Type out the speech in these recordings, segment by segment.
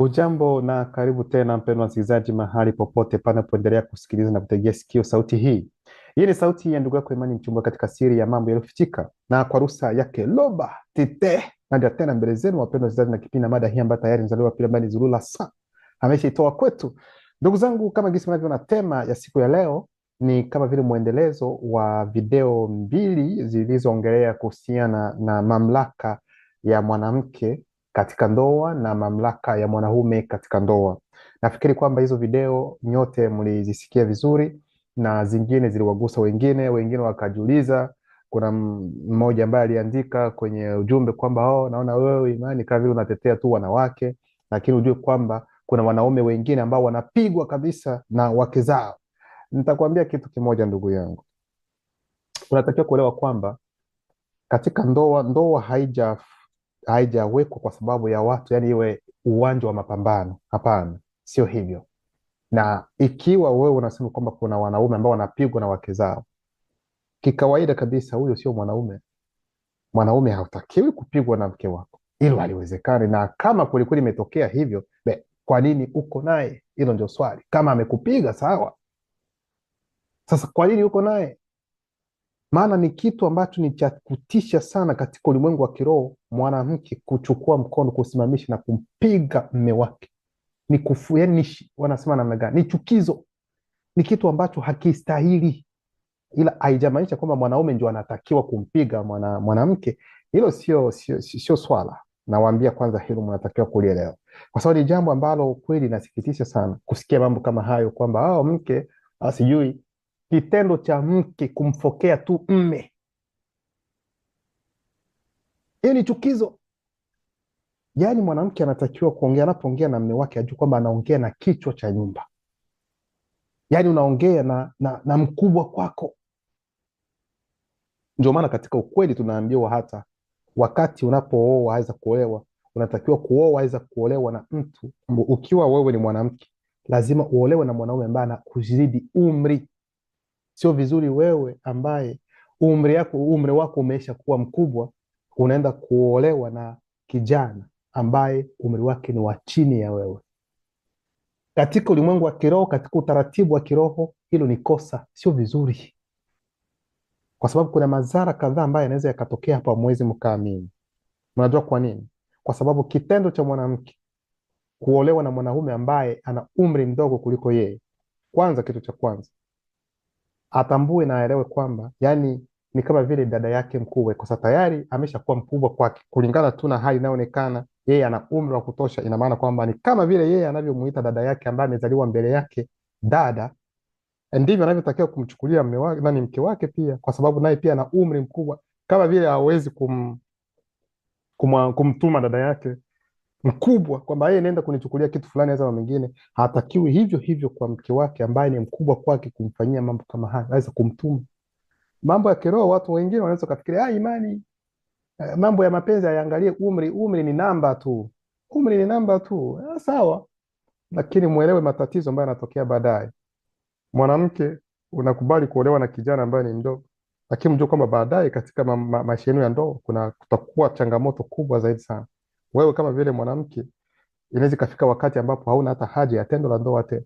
Ujambo na karibu tena mpendwa msikilizaji, mahali popote panapoendelea kusikiliza na kutegea sikio sauti hii. Hii ni sauti ya ndugu yako Imani Mchungwa katika siri ya mambo yaliyofichika, na kwa ruhusa yake Loba Tite naja tena mbele zenu wapendwa wasikilizaji, na kipindi na mada hii ambayo tayari mzaliwa pili ambaye ni Zulula Sa ameshaitoa kwetu. Ndugu zangu, kama gisi mnavyoona, tema ya siku ya leo ni kama vile mwendelezo wa video mbili zilizoongelea kuhusiana na mamlaka ya mwanamke katika ndoa na mamlaka ya mwanaume katika ndoa. Nafikiri kwamba hizo video nyote mlizisikia vizuri, na zingine ziliwagusa wengine wakajiuliza. Kuna mmoja ambaye aliandika kwenye ujumbe kwamba naona wewe Imani kama vile unatetea tu wanawake, lakini ujue kwamba kuna wanaume wengine ambao wanapigwa kabisa na wake zao. Nitakwambia kitu kimoja ndugu yangu, unatakiwa kuelewa kwamba katika ndoa haijawekwa kwa sababu ya watu, yani iwe uwanja wa mapambano. Hapana, sio hivyo. Na ikiwa wewe unasema kwamba kuna wanaume ambao wanapigwa na wake zao, kikawaida kabisa huyo sio mwanaume. Mwanaume hautakiwi kupigwa na mke wako, hilo haliwezekani. Na kama kwelikweli imetokea hivyo, kwa nini uko naye? Hilo ndio swali. Kama amekupiga sawa, sasa kwa nini uko naye? Maana ni kitu ambacho ni cha kutisha sana katika ulimwengu wa kiroho, mwanamke kuchukua mkono kusimamisha na kumpiga mme wake. Ni wanasema namna gani? Ni chukizo, ni kitu ambacho hakistahili. Ila haijamaanisha kwamba mwanaume ndio anatakiwa kumpiga mwanamke. Hilo sio swala. Nawaambia kwanza, hilo mnatakiwa kulielewa, kwa sababu ni jambo ambalo kweli linasikitisha sana kusikia mambo kama hayo, kwamba mke sijui kitendo cha mke kumfokea tu mme, hiyo ni chukizo. Yaani mwanamke anatakiwa kuongea, anapoongea na mme wake ajue kwamba anaongea na kichwa cha nyumba. Yaani unaongea na mkubwa kwako. Ndio maana katika ukweli tunaambiwa hata wakati unapooa aweza kuolewa, unatakiwa kuoa aweza kuolewa na mtu. Ukiwa wewe ni mwanamke, lazima uolewe na mwanaume ambaye anakuzidi umri. Sio vizuri wewe ambaye umri wako umeisha kuwa mkubwa, unaenda kuolewa na kijana ambaye umri wake ni wa chini ya wewe. Katika ulimwengu wa kiroho, katika utaratibu wa kiroho, hilo ni kosa, sio vizuri, kwa sababu kuna madhara kadhaa ambayo yanaweza yakatokea hapa, mwezi mkaamini. Mnajua kwa nini? Kwa sababu kitendo cha mwanamke kuolewa na mwanaume ambaye ana umri mdogo kuliko yeye, kwanza, kitu cha kwanza atambue na aelewe kwamba yani ni kama vile dada yake mkubwa, kwa sababu tayari ameshakuwa mkubwa kwake. Kulingana tu na hali inayoonekana, yeye ana umri wa kutosha. Ina maana kwamba ni kama vile yeye anavyomuita dada yake ambaye amezaliwa mbele yake dada, ndivyo anavyotakiwa kumchukulia mume wake na mke wake pia, kwa sababu naye pia ana umri mkubwa. Kama vile hawezi kumtuma dada yake mkubwa kwamba yeye nenda kunichukulia kitu fulani hata mwingine, hatakiwi hivyo hivyo kwa mke wake ambaye ni mkubwa kwake kumfanyia mambo kama haya, aweza kumtuma. Mambo ya kiroho, watu wengine wanaweza kufikiria Imani, mambo ya mapenzi hayaangalie umri. Umri ni namba tu, umri ni namba tu. Sawa, lakini muelewe matatizo ambayo yanatokea baadaye. Mwanamke unakubali kuolewa na kijana ambaye ni mdogo, lakini mjue kwamba baadaye katika maisha yenu ya ndoa kutakuwa changamoto kubwa zaidi sana. Wewe kama vile mwanamke, inaweza kafika wakati ambapo hauna hata haja ya tendo la ndoa tena,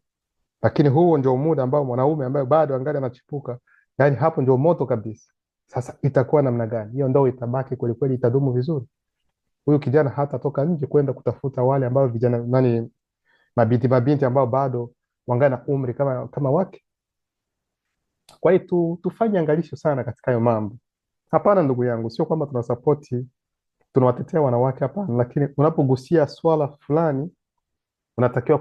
lakini huo ndio muda ambao mwanaume ambaye bado angali anachipuka, yani hapo ndio moto kabisa. Sasa itakuwa namna gani hiyo ndoa? Itabaki kweli kweli? Itadumu vizuri? Huyu kijana hata toka nje kwenda kutafuta wale ambao vijana mabinti ambao bado wangali na umri kama wake. Kwa hiyo tufanye angalisho sana katika hayo mambo. Hapana ndugu yangu, sio kwamba tunasapoti tunawatetea wanawake, hapana, lakini unapogusia swala fulani unatakiwa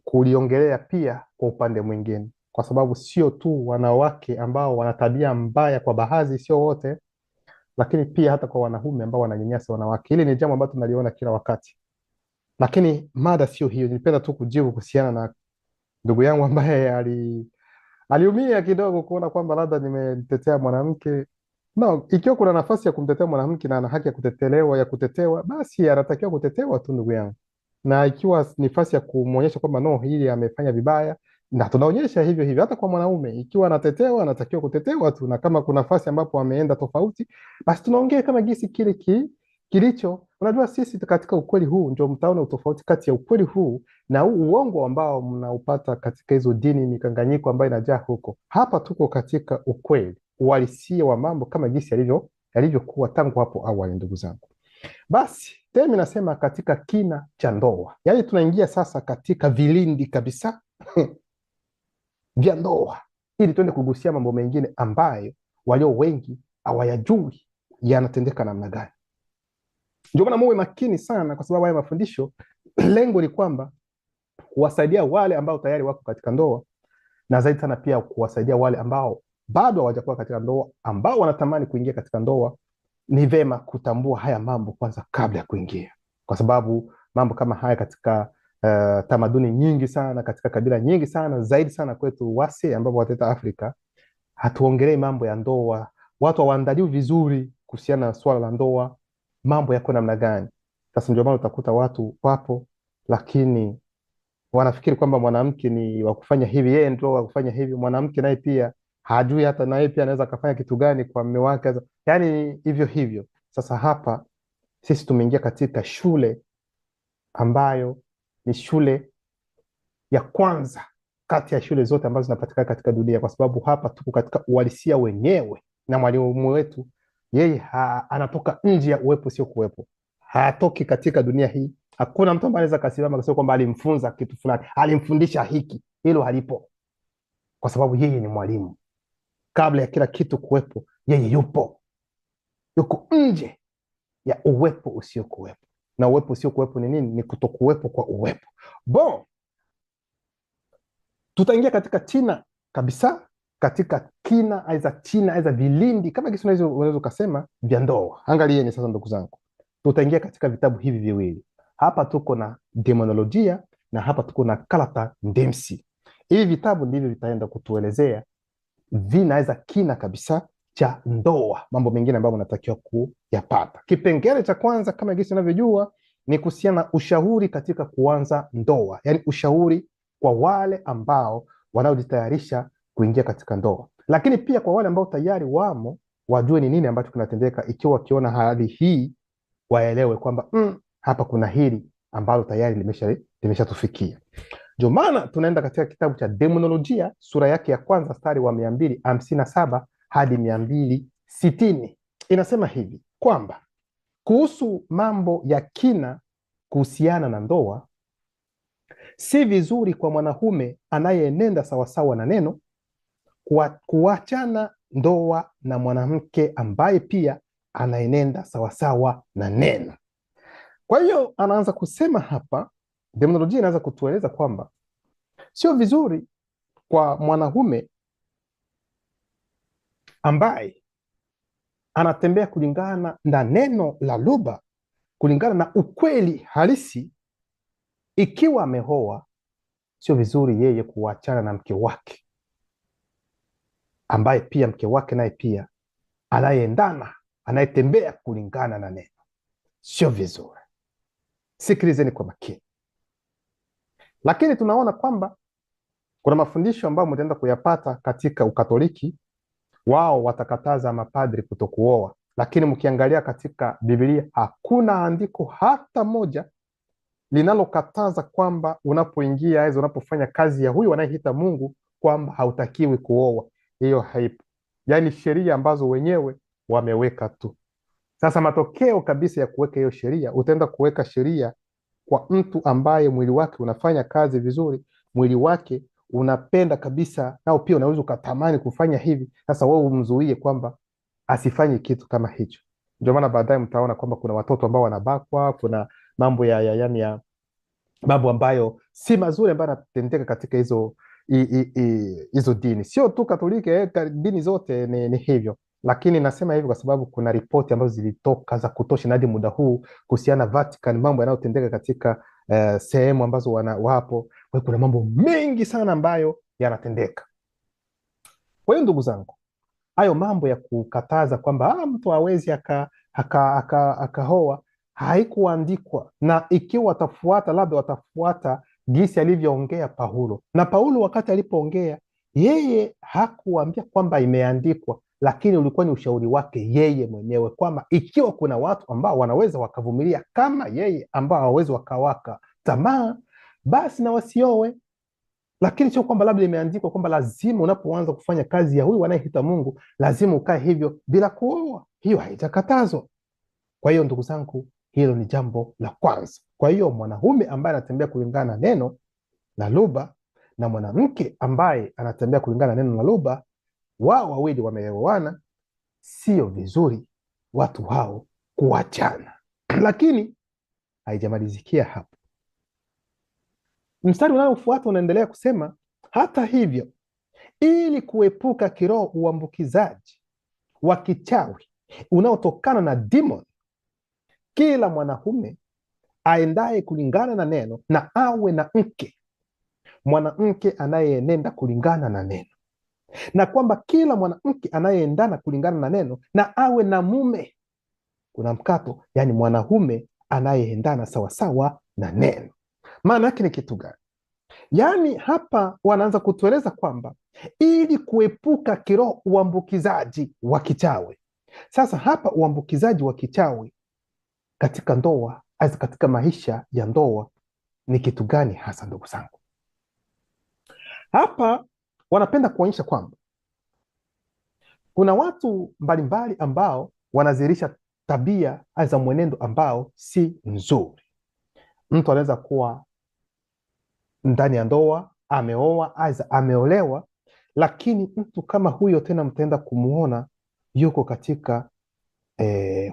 kuliongelea pia kwa upande mwingine, kwa sababu sio tu wanawake ambao wana tabia mbaya, kwa baadhi, sio wote, lakini pia hata kwa wanaume ambao wananyanyasa wanawake. Hili ni jambo ambalo tunaliona kila wakati, lakini mada sio hiyo. Nilipenda tu kujibu kuhusiana na ndugu yangu ambaye aliumia kidogo kuona kwamba labda nimemtetea mwanamke. No, ikiwa kuna nafasi ya kumtetea mwanamke na ana haki ya kutetewa, basi anatakiwa kutetewa tu ndugu yangu. Na ikiwa nafasi ya kumwonyesha kwamba no, hili amefanya vibaya, na tunaonyesha hivyo hivyo. Hata kwa mwanaume ikiwa anatetewa, anatakiwa kutetewa tu, na kama kuna nafasi ambapo ameenda tofauti, basi tunaongea kama gisi kile Unajua, sisi katika ukweli huu ndio mtaona utofauti kati ya ukweli huu na huu uongo ambao mnaupata katika hizo dini mikanganyiko ambayo inajaa huko. Hapa tuko katika ukweli, uhalisia wa mambo kama jinsi yalivyokuwa tangu hapo awali, ndugu zangu. Basi temi nasema katika kina cha ndoa, yaani tunaingia sasa katika vilindi kabisa vya ndoa, ili tuende kugusia mambo mengine ambayo walio wengi hawayajui yanatendeka namna gani. Ndio maana muwe makini sana, kwa sababu haya mafundisho lengo ni kwamba kuwasaidia wale ambao tayari wako katika ndoa, na zaidi sana pia kuwasaidia wale ambao bado hawajakuwa katika ndoa, ambao wanatamani kuingia katika ndoa. Ni vema kutambua haya mambo kwanza kabla ya kuingia, kwa sababu mambo kama haya katika tamaduni nyingi sana, katika kabila nyingi sana, zaidi sana kwetu wase ambao wataita Afrika, hatuongelei mambo ya ndoa. Watu hawaandaliwi vizuri kuhusiana na swala la ndoa, mambo yako namna gani. Sasa ndio maana utakuta watu wapo, lakini wanafikiri kwamba mwanamke ni wa kufanya hivi, yeye ndio wa kufanya hivi. Mwanamke naye pia hajui hata naye pia anaweza akafanya kitu gani kwa mume wake, yaani hivyo hivyo. Sasa hapa sisi tumeingia katika shule ambayo ni shule ya kwanza kati ya shule zote ambazo zinapatikana katika dunia, kwa sababu hapa tuko katika uhalisia wenyewe, na mwalimu wetu yeye anatoka nje ya uwepo sio kuwepo, hatoki katika dunia hii. Hakuna mtu ambaye anaweza kasimama kusema kwamba alimfunza kitu fulani, alimfundisha hiki. Hilo halipo, kwa sababu yeye ni mwalimu. Kabla ya kila kitu kuwepo, yeye yuko nje ya uwepo usiokuwepo. Na uwepo usiokuwepo ni nini? Ni kutokuwepo kwa uwepo. Bon, tutaingia katika China kabisa, katika kina aiza vilindi kama kisi unaweza ukasema vya ndoa. Angalieni sasa ndugu zangu, tutaingia katika vitabu hivi viwili. Hapa tuko na demonolojia na hapa tuko na Karata Ndemsi. Hivi vitabu ndivyo vitaenda kutuelezea vinaweza kina kabisa cha ndoa, mambo mengine ambayo unatakiwa kuyapata. Kipengele cha kwanza kama gisi unavyojua ni kuhusiana na ushauri katika kuanza ndoa, yaani ushauri kwa wale ambao wanaojitayarisha kuingia katika ndoa, lakini pia kwa wale ambao tayari wamo, wajue ni nini ambacho kinatendeka. Ikiwa wakiona hali hii, waelewe kwamba hapa kuna hili ambalo tayari limeshatufikia. Ndio maana tunaenda katika kitabu cha Demonolojia sura yake ya kwanza mstari wa 257 hadi 260. Inasema hivi kwamba kuhusu mambo ya kina kuhusiana na ndoa, si vizuri kwa mwanamume anayenenda sawasawa na neno kuachana ndoa na mwanamke ambaye pia anaenenda sawasawa na neno. Kwa hiyo anaanza kusema hapa, demonolojia inaanza kutueleza kwamba sio vizuri kwa mwanamume ambaye anatembea kulingana na neno la lugha, kulingana na ukweli halisi. Ikiwa ameoa, sio vizuri yeye kuachana na mke wake ambaye pia mke wake naye pia anayetembea kulingana na neno. Sio vizuri. Sikilizeni kwa makini. Lakini tunaona kwamba kuna mafundisho ambayo mtaenda kuyapata katika Ukatoliki. Wao watakataza mapadri kutokuoa, lakini mkiangalia katika Biblia hakuna andiko hata moja linalokataza kwamba unapoingia hizo, unapofanya kazi ya huyu anayeita Mungu, kwamba hautakiwi kuoa. Hiyo haipo, yaani sheria ambazo wenyewe wameweka tu. Sasa matokeo kabisa ya kuweka hiyo sheria, utaenda kuweka sheria kwa mtu ambaye mwili wake unafanya kazi vizuri, mwili wake unapenda kabisa, nao pia unaweza ukatamani kufanya hivi. Sasa wewe umzuie kwamba asifanye kitu kama hicho. Ndio maana baadaye mtaona kwamba kuna watoto ambao wanabakwa, kuna mambo ya mambo ambayo si mazuri ambayo yanatendeka katika hizo dini. Sio tu Katoliki, dini zote ni hivyo. Lakini nasema hivi kwa sababu kuna ripoti ambazo zilitoka za kutosha hadi muda huu kuhusiana na Vatican, mambo yanayotendeka katika sehemu ambazo wapo. Kwa hiyo kuna mambo mengi sana ambayo yanatendeka. Kwa hiyo ndugu zangu, hayo mambo ya kukataza kwamba mtu hawezi akaoa haikuandikwa, na ikiwa watafuata, labda watafuata jinsi alivyoongea Paulo. Na Paulo wakati alipoongea, yeye hakuambia kwamba imeandikwa, lakini ulikuwa ni ushauri wake yeye mwenyewe, kwamba ikiwa kuna watu ambao wanaweza wakavumilia kama yeye, ambao hawawezi wakawaka tamaa, basi na wasioe. Lakini sio kwamba labda imeandikwa kwamba lazima unapoanza kufanya kazi ya huyu anayeita Mungu lazima ukae hivyo bila kuoa. Hiyo haijakatazwa. Kwa hiyo ndugu zangu, hilo ni jambo la kwanza. Kwa hiyo mwanaume ambaye anatembea kulingana na neno la lugha na mwanamke ambaye anatembea kulingana na neno la lugha, wao wawili wameoana, sio vizuri watu hao kuachana. Lakini haijamalizikia hapo. Mstari unaofuata unaendelea kusema, hata hivyo, ili kuepuka kiroho uambukizaji wa kichawi unaotokana na demon, kila mwanaume aendaye kulingana na neno na awe na mke, mwanamke anayenenda kulingana na neno, na kwamba kila mwanamke anayeendana kulingana na neno na awe na mume. Kuna mkato, yani mwanaume anayeendana sawasawa na neno. Maana yake ni kitu gani? Yani hapa wanaanza kutueleza kwamba ili kuepuka kiroho uambukizaji wa kichawi. Sasa hapa uambukizaji wa kichawi katika ndoa, katika maisha ya ndoa ni kitu gani hasa, ndugu zangu? Hapa wanapenda kuonyesha kwamba kuna watu mbalimbali ambao wanazirisha tabia za mwenendo ambao si nzuri. Mtu anaweza kuwa ndani ya ndoa, ameoa aidha ameolewa, lakini mtu kama huyo tena mtaenda kumuona yuko katika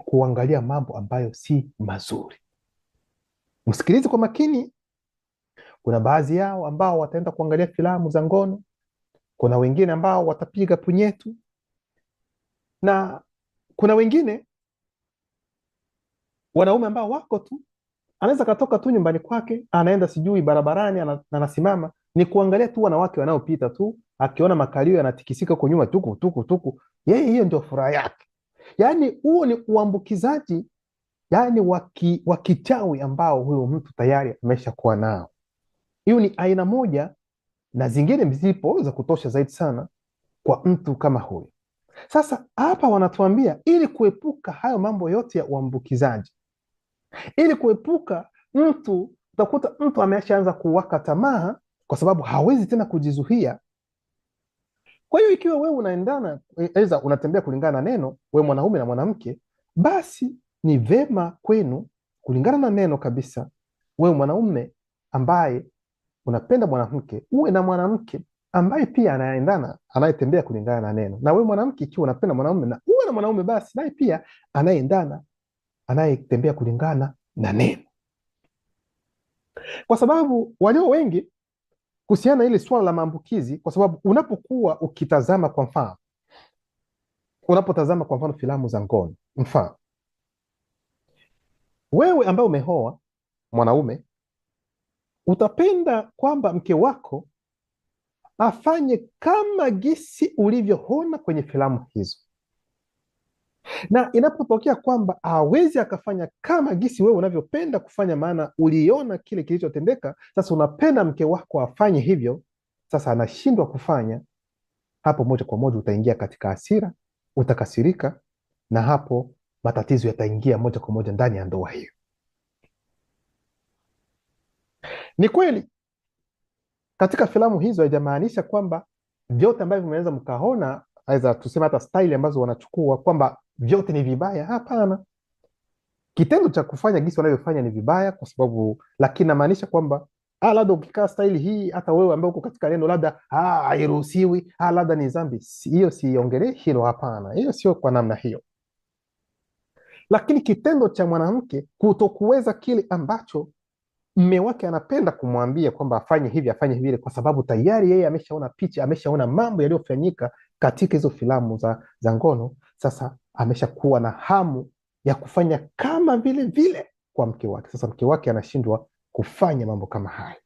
kuangalia mambo ambayo si mazuri. Msikilize kwa makini. Kuna baadhi yao ambao wataenda kuangalia filamu za ngono, kuna wengine ambao watapiga punyetu, na kuna wengine wanaume ambao wako tu, anaweza katoka tu nyumbani kwake, anaenda sijui barabarani, anasimama ni kuangalia tu wanawake wanaopita tu, akiona makalio yanatikisika huko nyuma, tuku tuku tuku, yeye hiyo ndio furaha yake. Yani huo ni uambukizaji, yani wa kichawi ambao huyo mtu tayari ameshakuwa nao. Hiyo ni aina moja, na zingine zipo za kutosha zaidi sana kwa mtu kama huyo. Sasa hapa wanatuambia ili kuepuka hayo mambo yote ya uambukizaji, ili kuepuka mtu, utakuta mtu ameshaanza kuwaka tamaa kwa sababu hawezi tena kujizuia. Kwa hiyo ikiwa wewe unaendana, aidha unatembea kulingana na neno, wewe mwanaume na mwanamke, basi ni vema kwenu kulingana na neno kabisa, wewe mwanaume ambaye unapenda mwanamke uwe na mwanamke ambaye pia anaendana, anayetembea kulingana na neno, na wewe mwanamke ikiwa unapenda mwanaume na uwe na mwanaume basi naye pia anayeendana, anayetembea kulingana na neno. Kwa sababu walio wengi kuhusiana na ile swala la maambukizi, kwa sababu unapokuwa ukitazama, kwa mfano unapotazama kwa mfano filamu za ngono, mfano wewe ambaye umeoa mwanaume, utapenda kwamba mke wako afanye kama gisi ulivyoona kwenye filamu hizo, na inapotokea kwamba hawezi akafanya kama gisi wewe unavyopenda kufanya, maana uliona kile kilichotendeka, sasa unapenda mke wako afanye hivyo, sasa anashindwa kufanya, hapo moja kwa moja utaingia katika hasira, utakasirika, na hapo matatizo yataingia moja kwa moja ndani ya ndoa hiyo. Ni kweli katika filamu hizo haijamaanisha kwamba vyote ambavyo mnaweza mkaona, aidha tuseme hata style ambazo wanachukua kwamba vyote ni vibaya. Hapana, kitendo cha kufanya gisi wanavyofanya ni vibaya, kwa sababu, lakini namaanisha kwamba labda ukikaa style hii, hata wewe ambaye uko katika neno, labda hairuhusiwi, labda ni dhambi. Hiyo siongelee hilo, hapana, hiyo sio kwa namna hiyo. Lakini kitendo cha mwanamke kutokuweza kile ambacho mme wake anapenda kumwambia kwamba afanye hivi afanye hivi, kwa sababu tayari yeye ameshaona picha, ameshaona mambo yaliyofanyika katika hizo filamu za ngono, sasa ameshakuwa na hamu ya kufanya kama vile vile kwa mke wake. Sasa mke wake anashindwa kufanya mambo kama haya,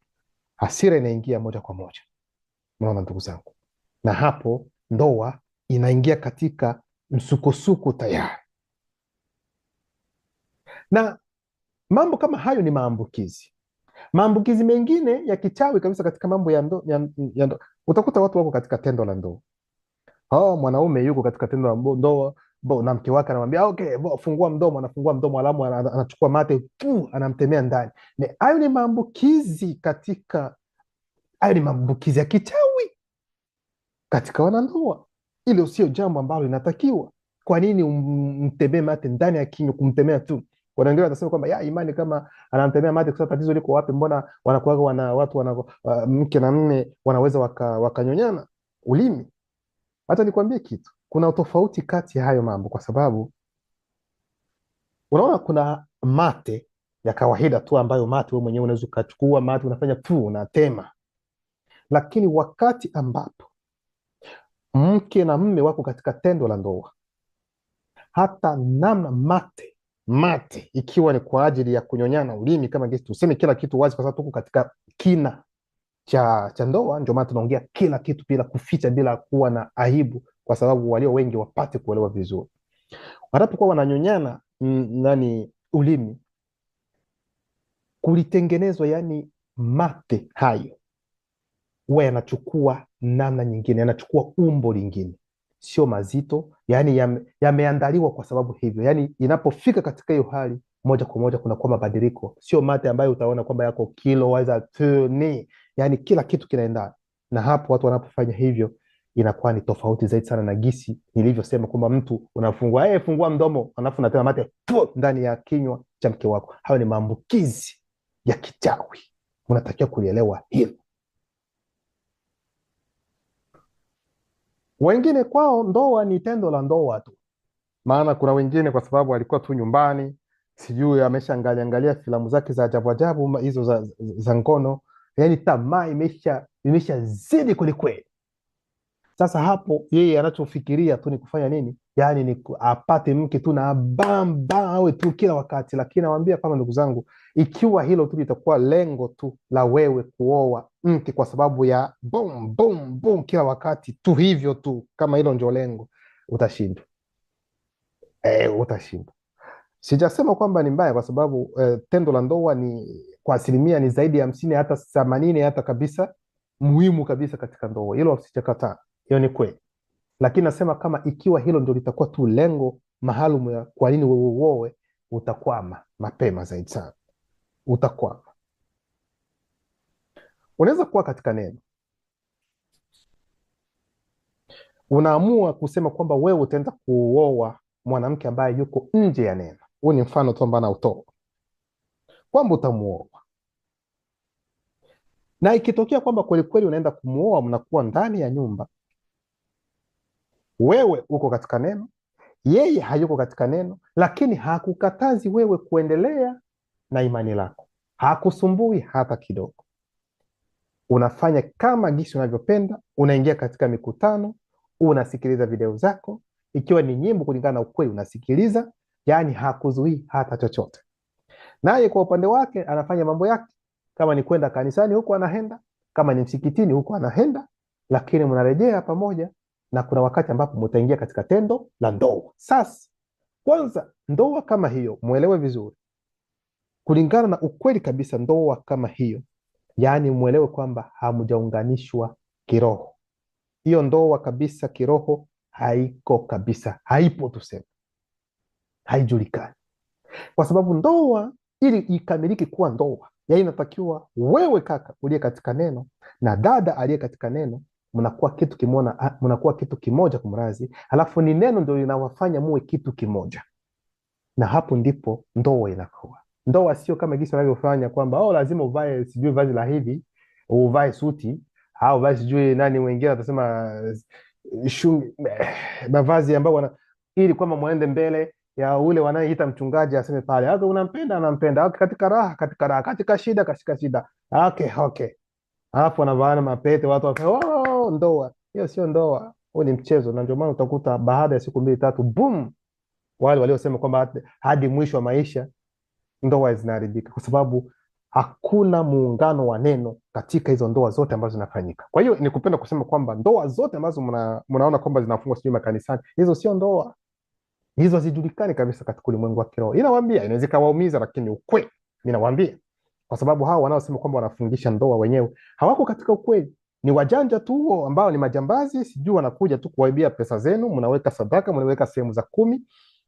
hasira inaingia moja kwa moja. Unaona ndugu zangu, na hapo ndoa inaingia katika msukosuko tayari, na mambo kama hayo ni maambukizi. Maambukizi mengine ya kichawi kabisa katika mambo ya ndoa, utakuta watu wako katika tendo la ndoa, Mwanaume yuko katika tendo la ndoa na mke wake anamwambia okay, fungua mdomo, anafungua mdomo, alafu anachukua mate anamtemea ndani. Hayo ni maambukizi hayo ni maambukizi ya kichawi katika wanandoa. Ile sio jambo ambalo linatakiwa. Kwa nini umtemee mate ndani ya kinywa? Kumtemea tu. Wengine watasema kwamba imani kama anamtemea mate, kwa tatizo liko wapi? Mbona wanakuwa watu mke na mme wanaweza wakanyonyana ulimi? Hata nikwambie kitu, kuna utofauti kati ya hayo mambo, kwa sababu unaona kuna mate ya kawaida tu ambayo mate wewe mwenyewe unaweza ukachukua mate unafanya tu unatema, lakini wakati ambapo mke na mme wako katika tendo la ndoa, hata namna mate ikiwa ni kwa ajili ya kunyonyana ulimi, kama gesi tuseme kila kitu wazi, kwa sababu tuko katika kina cha ndoa. Ndio maana tunaongea kila kitu bila kuficha, bila kuwa na aibu, kwa sababu walio wengi wapate kuelewa vizuri. Wanapokuwa wananyonyana ulimi, kulitengenezwa mate hayo huwa yanachukua namna nyingine, yanachukua umbo lingine, sio mazito, yameandaliwa kwa sababu hivyo. Inapofika katika hiyo hali, moja kwa moja kunakuwa mabadiliko, sio mate ambayo utaona kwamba yako kilo waweza tuni, kila kitu kinaendana. Na hapo watu wanapofanya hivyo inakuwa ni tofauti zaidi sana na gisi nilivyosema kwamba mtu unafungua fungua mdomo alafu unatema mate ndani ya kinywa cha mke wako. Hayo ni maambukizi ya kichawi, unatakiwa kulielewa hilo. Wengine kwao ndoa ni tendo la ndoa tu, maana kuna wengine kwa sababu alikuwa tu nyumbani, sijui ameshaangalia filamu zake za ajabu ajabu hizo za ngono, tamaa imeshazidi kwelikweli. Sasa hapo yeye anachofikiria tu ni kufanya nini? Ni apate mke tu na awe tu kila wakati. Lakini nawaambia kama ndugu zangu, ikiwa hilo tu litakuwa lengo tu la wewe kuoa mke kwa sababu ya boom boom boom kila wakati tu hivyo tu, kama hilo ndio lengo, utashindwa. Utashindwa. Sijasema kwamba ni mbaya, kwa sababu tendo la ndoa ni kwa asilimia ni zaidi ya 50 hata 80 hata kabisa muhimu kabisa katika ndoa. Hilo sijakataa, hiyo ni kweli. Lakini nasema kama ikiwa hilo ndio litakuwa tu lengo maalum ya kwa nini wewe uoe, utakwama mapema zaidi sana, utakwama. Unaweza kuwa katika neno, unaamua kusema kwamba wewe utaenda kuoa mwanamke ambaye yuko nje ya neno. Huu ni mfano tu ambao nautoa kwamba utamuoa, na ikitokea kwamba kweli kweli unaenda kumuoa, mnakuwa ndani ya nyumba, wewe uko katika neno, yeye hayuko katika neno, lakini hakukatazi wewe kuendelea na imani lako, hakusumbui hata kidogo. Unafanya kama gisi unavyopenda, unaingia katika mikutano, unasikiliza video zako, ikiwa ni nyimbo kulingana na ukweli unasikiliza, hakuzuii hata chochote. Naye kwa upande wake anafanya mambo yake, kama ni kwenda kanisani huko anaenda, kama ni msikitini huko anaenda, lakini mnarejea pamoja, na kuna wakati ambapo mtaingia katika tendo la ndoa. Sasa kwanza, ndoa kama hiyo muelewe vizuri, kulingana na ukweli kabisa. Ndoa kama hiyo, muelewe kwamba hamjaunganishwa kiroho. Hiyo ndoa kabisa kiroho haiko kabisa, haipo, tuseme haijulikani, kwa sababu ndoa ili ikamiliki kuwa ndoa, inatakiwa wewe kaka uliye katika neno na dada aliye katika neno, mnakuwa kitu kimoja, mnakuwa kitu kimoja kumrazi, halafu ni neno ndio linawafanya muwe kitu kimoja, na hapo ndipo ndoa inakuwa ndoa. Sio kama gisi wanavyofanya kwamba lazima uvae sijui vazi la hivi, uvae suti, au uvae sijui nani, wengine watasema mavazi ambayo ili kwamba muende mbele ya ule wanayeita mchungaji aseme pale, unampenda anampenda, katika raha katika raha, katika shida katika shida, okay. Alafu wanavaana mapete, watu ndoa. Hiyo sio ndoa, huo ni mchezo. Na ndio maana utakuta baada ya siku 2-3 boom, wale waliosema kwamba hadi mwisho wa maisha ndoa zinaharibika, kwa sababu hakuna muungano wa neno katika hizo ndoa zote ambazo zinafanyika. Kwa hiyo nikupenda kusema kwamba ndoa zote ambazo mnaona kwamba zinafungwa sijui makanisani, hizo sio ndoa, hizo hazijulikani kabisa katika ulimwengu wa kiroho. Inawaambia, inaweza kawaumiza, lakini ukweli ninawaambia, kwa sababu hao wanaosema kwamba wanafungisha ndoa wenyewe hawako katika ukweli. Ni wajanja tu huo ambao ni majambazi, sijui wanakuja tu kuwaibia pesa zenu, mnaweka sadaka, mnaweka sehemu za 10,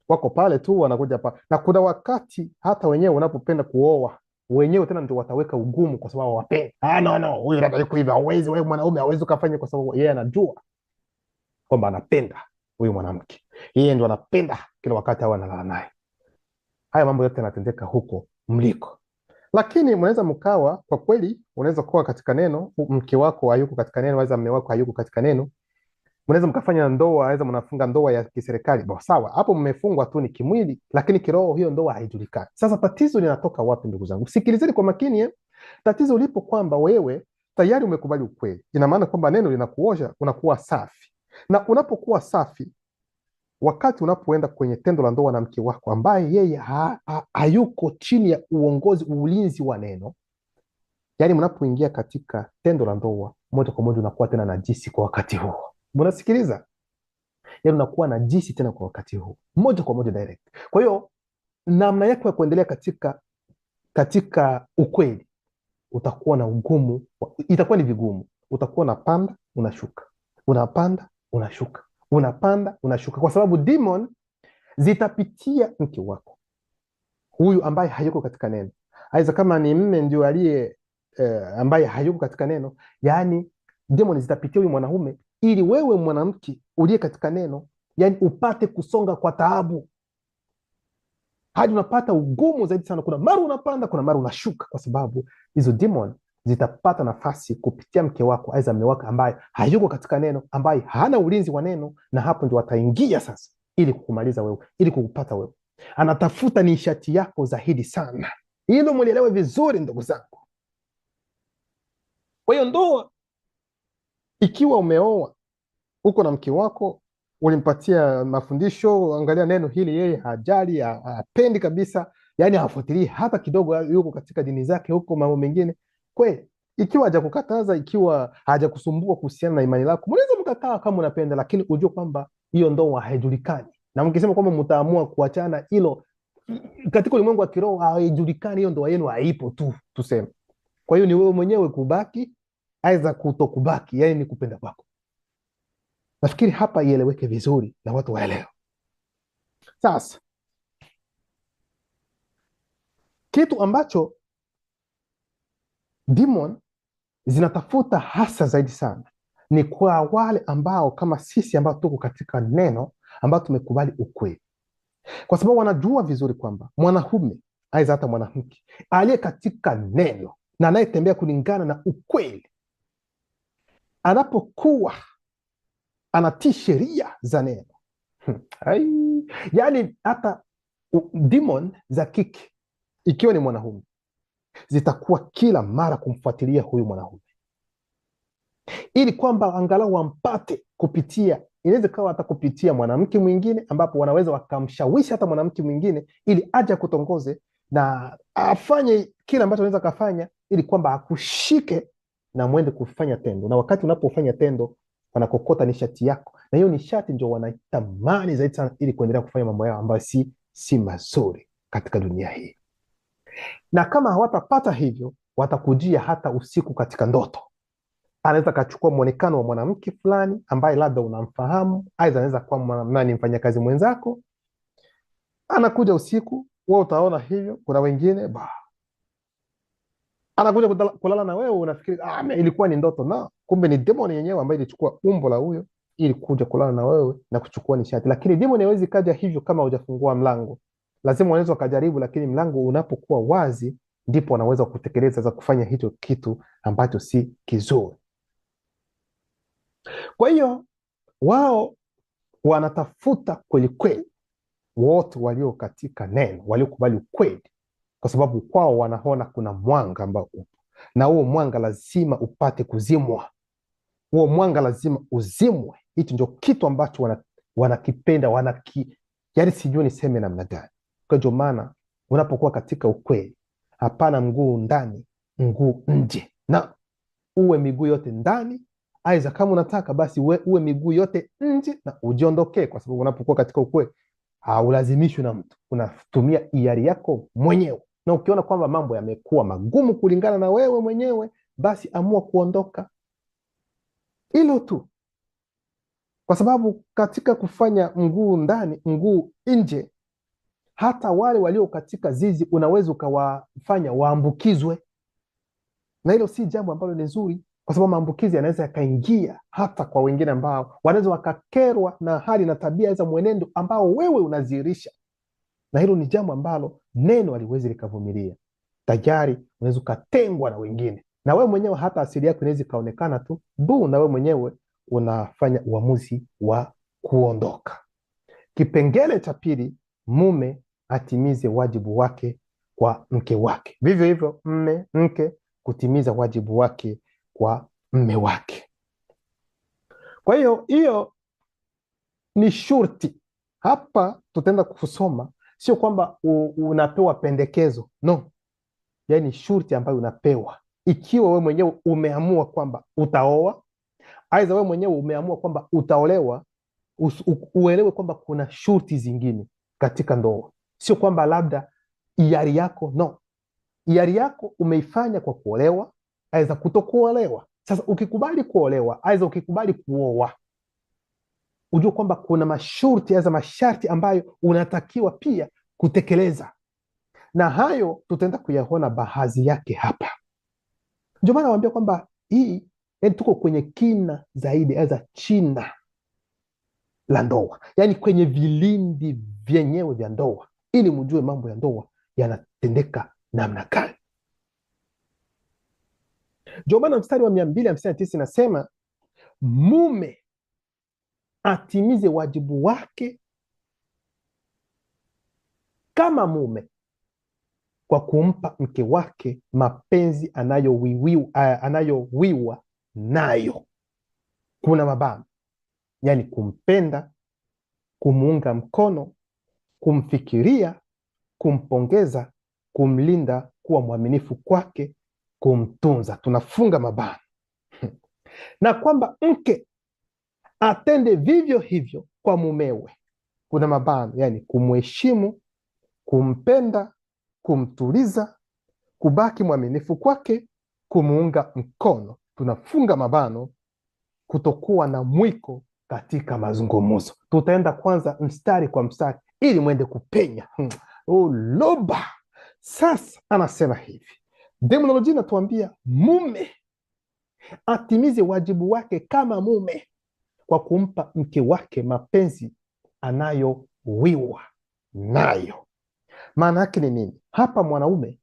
wako pale tu wanakuja pale. Na kuna wakati hata wenyewe unapopenda kuoa, wenyewe tena ndio wataweka ugumu kwa sababu wapendi. No, huyu labda yuko hivi, hauwezi wewe mwanaume hauwezi ukafanya, kwa sababu yeye anajua kwamba anapenda huyu mwanamke. Yeye ndio anapenda kila wakati au analala naye. Haya mambo yote yanatendeka huko mliko. Lakini mnaweza mkawa kwa kweli, unaweza kuwa katika neno, mke wako hayuko katika neno, aidha mume wako hayuko katika neno. Mnaweza mkafanya ndoa, aidha mnafunga ndoa ya kiserikali. Sawa, hapo mmefungwa tu ni kimwili, lakini kiroho hiyo ndoa haijulikani. Sasa tatizo linatoka wapi ndugu zangu? Sikilizeni kwa makini. Tatizo lipo kwamba wewe tayari umekubali ukweli. Ina maana kwamba neno linakuosha, unakuwa safi. Na unapokuwa safi, wakati unapoenda kwenye tendo la ndoa na mke wako ambaye yeye hayuko chini ya uongozi, ulinzi wa neno, yani mnapoingia katika tendo la ndoa, moja kwa moja unakuwa tena najisi kwa wakati huo. Mnasikiliza? Yani unakuwa najisi tena kwa wakati huo, moja kwa moja direct. Kwa hiyo namna yako ya kuendelea katika ukweli utakuwa na ugumu, itakuwa ni vigumu. Utakuwa unapanda unashuka, unapanda unashuka, unapanda unashuka, kwa sababu demon zitapitia mke wako huyu ambaye hayuko katika neno. Aidha kama ni mme ndio aliye ambaye hayuko katika neno, yani demon zitapitia huyu mwanaume ili wewe mwanamke uliye katika neno, yani upate kusonga kwa taabu, hadi unapata ugumu zaidi sana. Kuna mara unapanda, kuna mara unashuka, kwa sababu hizo demon zitapata nafasi kupitia mke wako, aidha mume wako ambaye hayuko katika neno, ambaye hana ulinzi wa neno, na hapo ndio wataingia sasa ili kukumaliza wewe, ili kukupata wewe. Anatafuta nishati yako zaidi sana. Hilo mlielewe vizuri ndugu zangu. Kwa hiyo ndoa, ikiwa umeoa uko na mke wako, ulimpatia mafundisho, angalia neno hili, yeye hajali, hapendi kabisa, yani hafuatilii hata kidogo, yuko katika dini zake huko, mambo mengine. Kweli, ikiwa hajakukataza, ikiwa hajakusumbua kuhusiana na imani lako, mnaweza mkakaa kama unapenda, lakini ujue kwamba hiyo ndoa haijulikani. Na mkisema kwamba mtaamua kuachana, hilo katika ulimwengu wa kiroho haijulikani, hiyo ndoa yenu haipo tu, tuseme. Kwa hiyo ni wewe mwenyewe kubaki aidha kutokubaki, yani ni kupenda kwako. Nafikiri hapa ieleweke vizuri na watu waelewe. Sasa kitu ambacho demon zinatafuta hasa zaidi sana ni kwa wale ambao kama sisi ambao tuko katika neno, ambao tumekubali ukweli, kwa sababu wanajua vizuri kwamba mwanaume aidha hata mwanamke aliye katika neno na anayetembea kulingana na ukweli, anapokuwa anatii sheria za neno, yani hata demon za kike ikiwa ni mwanaume zitakuwa kila mara kumfuatilia huyu mwanaume, ili kwamba angalau wampate kupitia, inaweza kawa hata kupitia mwanamke mwingine, ambapo wanaweza wakamshawishi hata mwanamke mwingine ili aje kutongoze na afanye kile ambacho anaweza kafanya, ili kwamba akushike na mwende kufanya tendo. Na wakati unapofanya tendo, wanakokota nishati yako, na hiyo nishati ndio wanaitamani zaidi sana, ili kuendelea kufanya mambo yao ambayo si mazuri katika dunia hii. Na kama hawatapata hivyo, watakujia hata usiku katika ndoto. Anaweza kachukua mwonekano wa mwanamke fulani ambaye labda unamfahamu, aidha anaweza kuwa ni mfanyakazi mwenzako, anakuja usiku, wewe utaona hivyo. Kuna wengine anakuja kulala na wewe, unafikiri ilikuwa ni ndoto, na kumbe ni demon yenyewe ambayo ilichukua umbo la huyo ili kuja kulala na wewe na kuchukua nishati. Lakini demon haiwezi kaja hivyo kama hujafungua mlango. Lazima wanaweza wakajaribu, lakini mlango unapokuwa wazi ndipo wanaweza kutekeleza za kufanya hicho kitu ambacho si kizuri. Kwa hiyo wao wanatafuta kweli kweli wote walio katika neno, waliokubali ukweli, kwa sababu kwao wanaona kuna mwanga ambao upo, na huo mwanga lazima upate kuzimwa. Huo mwanga lazima uzimwe. Hicho ndio kitu ambacho wanakipenda, yani sijui niseme namna gani. Kwa ndio maana unapokuwa katika ukweli, hapana mguu ndani mguu nje, na uwe miguu yote ndani, aidha kama unataka basi uwe miguu yote nje na ujiondokee, kwa sababu unapokuwa katika ukweli haulazimishwi na mtu, unatumia hiari yako mwenyewe. Na ukiona kwamba mambo yamekuwa magumu kulingana na wewe mwenyewe, basi amua kuondoka. hilo tu, kwa sababu katika kufanya mguu ndani mguu nje, hata wale walio katika zizi unaweza ukawafanya waambukizwe, na hilo si jambo ambalo ni zuri, kwa sababu maambukizi yanaweza yakaingia hata kwa wengine ambao wanaweza wakakerwa na hali na tabia za mwenendo ambao wewe unazihirisha, na hilo ni jambo ambalo neno haliwezi likavumilia. Tayari unaweza ukatengwa na wengine, na wewe mwenyewe hata asili yako inaweza ikaonekana tu na wewe mwenyewe unafanya uamuzi wa kuondoka. Kipengele cha pili, mume atimize wajibu wake kwa mke wake. Vivyo hivyo mke kutimiza wajibu wake kwa mme wake. Kwa hiyo ni shurti. Hapa tutaenda kusoma, sio kwamba unapewa pendekezo, no. Yaani shurti ambayo unapewa ikiwa wewe mwenyewe umeamua kwamba utaoa, aidha wewe mwenyewe umeamua kwamba utaolewa, uelewe kwamba kuna shurti zingine katika ndoa, sio kwamba labda hiari yako, no. Hiari yako umeifanya kwa kuolewa, aidha kutokuolewa. Sasa ukikubali kuolewa, aidha ukikubali kuoa, ujue kwamba kuna mashurti aidha masharti ambayo unatakiwa pia kutekeleza, na hayo tutaenda kuyaona baadhi yake hapa. Ndio maana nawaambia kwamba hii tuko kwenye kina zaidi, aidha china la ndoa, yaani kwenye vilindi vyenyewe vya ndoa, ili mjue mambo ya ndoa yanatendeka namna gani. Ndio maana mstari wa 259 nasema mume atimize wajibu wake kama mume kwa kumpa mke wake mapenzi anayowiwa nayo. Kuna mabano, yaani kumpenda, kumuunga mkono, kumfikiria, kumpongeza, kumlinda, kuwa mwaminifu kwake, kumtunza. Tunafunga mabano na kwamba mke atende vivyo hivyo kwa mumewe. Kuna mabano, yaani kumheshimu, kumpenda, kumtuliza, kubaki mwaminifu kwake, kumuunga mkono. Tunafunga mabano, kutokuwa na mwiko katika mazungumzo. Tutaenda kwanza mstari kwa mstari ili mwende kupenya. Loba sasa anasema hivi, demonolojia inatuambia mume atimize wajibu wake kama mume kwa kumpa mke wake mapenzi anayowiwa nayo. Maana yake ni nini? Hapa mwanaume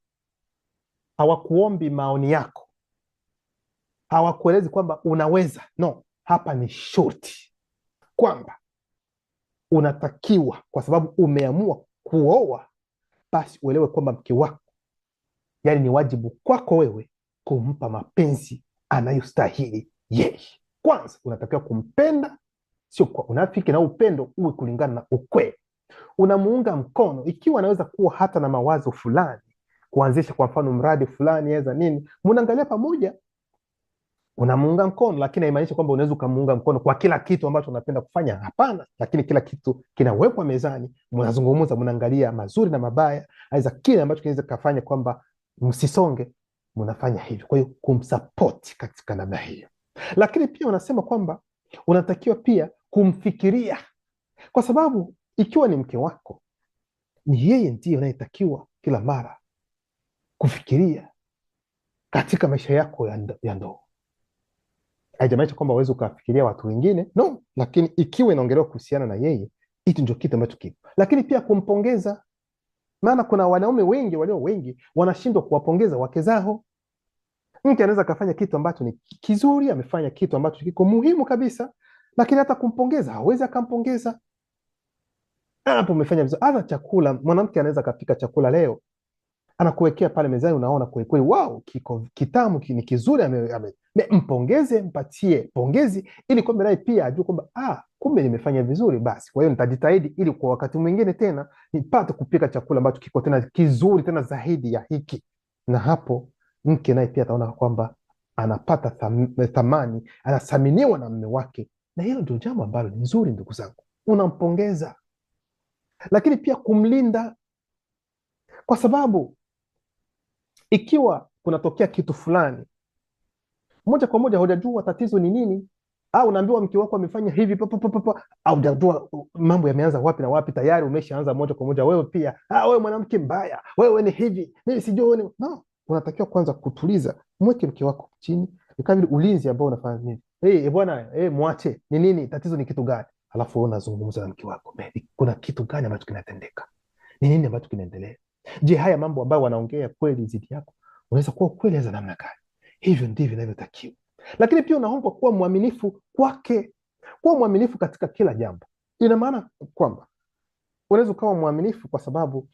hawakuombi maoni yako, hawakuelezi kwamba unaweza, no. Hapa ni shurti kwamba unatakiwa, kwa sababu umeamua kuoa, basi uelewe kwamba mke wako, yaani ni wajibu kwako wewe kumpa mapenzi anayostahili yeye. Kwanza unatakiwa kumpenda, sio kwa unafiki, na upendo uwe kulingana na ukweli. Unamuunga mkono ikiwa anaweza kuwa hata na mawazo fulani, kuanzisha kwa mfano mradi fulani aweza nini, mnaangalia pamoja, unamuunga mkono, lakini haimaanishi kwamba unaweza ukamuunga mkono kwa kila kitu ambacho unapenda kufanya. Hapana, lakini kila kitu kinawekwa mezani, mnazungumza, mnaangalia mazuri na mabaya, aidha kile ambacho kinaweza kufanya kwamba msisonge, mnafanya hivyo. Kwa hiyo kumsupport katika namna hiyo. Lakini pia unasema kwamba unatakiwa pia kumfikiria, kwa sababu ikiwa ni mke wako, ni yeye ndiye anayetakiwa kila mara kufikiria katika maisha yako ya ndoa. Haijamaanisha kwamba uweze ukafikiria watu wengine, no, lakini ikiwa inaongelewa kuhusiana na yeye, hicho ndio kitu ambacho kipo. Lakini pia kumpongeza, maana kuna wanaume wengi walio wengi wanashindwa kuwapongeza wake zao. Mke anaweza akafanya kitu ambacho ni kizuri, amefanya kitu ambacho kiko muhimu kabisa, lakini hata kumpongeza hawezi akampongeza. Hapo umefanya vizuri. Hata chakula, mwanamke anaweza akapika chakula leo, anakuwekea pale mezani, unaona kweli, wow, kiko kitamu, ni kizuri, mpongeze, mpatie pongezi, ili kwamba naye pia ajue kwamba kumbe nimefanya vizuri, basi kwa hiyo nitajitahidi ili kwa wakati mwingine tena nipate kupika chakula ambacho kiko tena kizuri tena zaidi ya hiki. Na hapo mke naye pia ataona kwamba anapata thamani, anathaminiwa na mume wake, na hilo ndio jambo ambalo ni nzuri. Ndugu zangu, unampongeza, lakini pia kumlinda, kwa sababu ikiwa kunatokea kitu fulani, moja kwa moja hujajua tatizo ni nini, au unaambiwa mke wako amefanya hivi au hujajua mambo yameanza wapi na wapi, tayari umeshaanza moja kwa moja wewe pia, wewe mwanamke mbaya, wewe ni hivi, mimi sijui no. Unatakiwa kwanza kutuliza, mweke mke wako chini, ni kama vile ulinzi ambao unafanya nini, bwana, mwache, ni nini tatizo, ni kitu gani? Alafu wewe unazungumza na mke wako, kuna kitu gani ambacho kinatendeka, ni nini ambacho kinaendelea? Je, haya mambo ambayo wanaongea kweli zidi yako unaweza kuwa kweli za namna gani? Hivyo ndivyo inavyotakiwa. Lakini pia unaomba kuwa mwaminifu kwake, kuwa mwaminifu katika kila jambo. Ina maana kwamba unaweza ukawa mwaminifu kwa sababu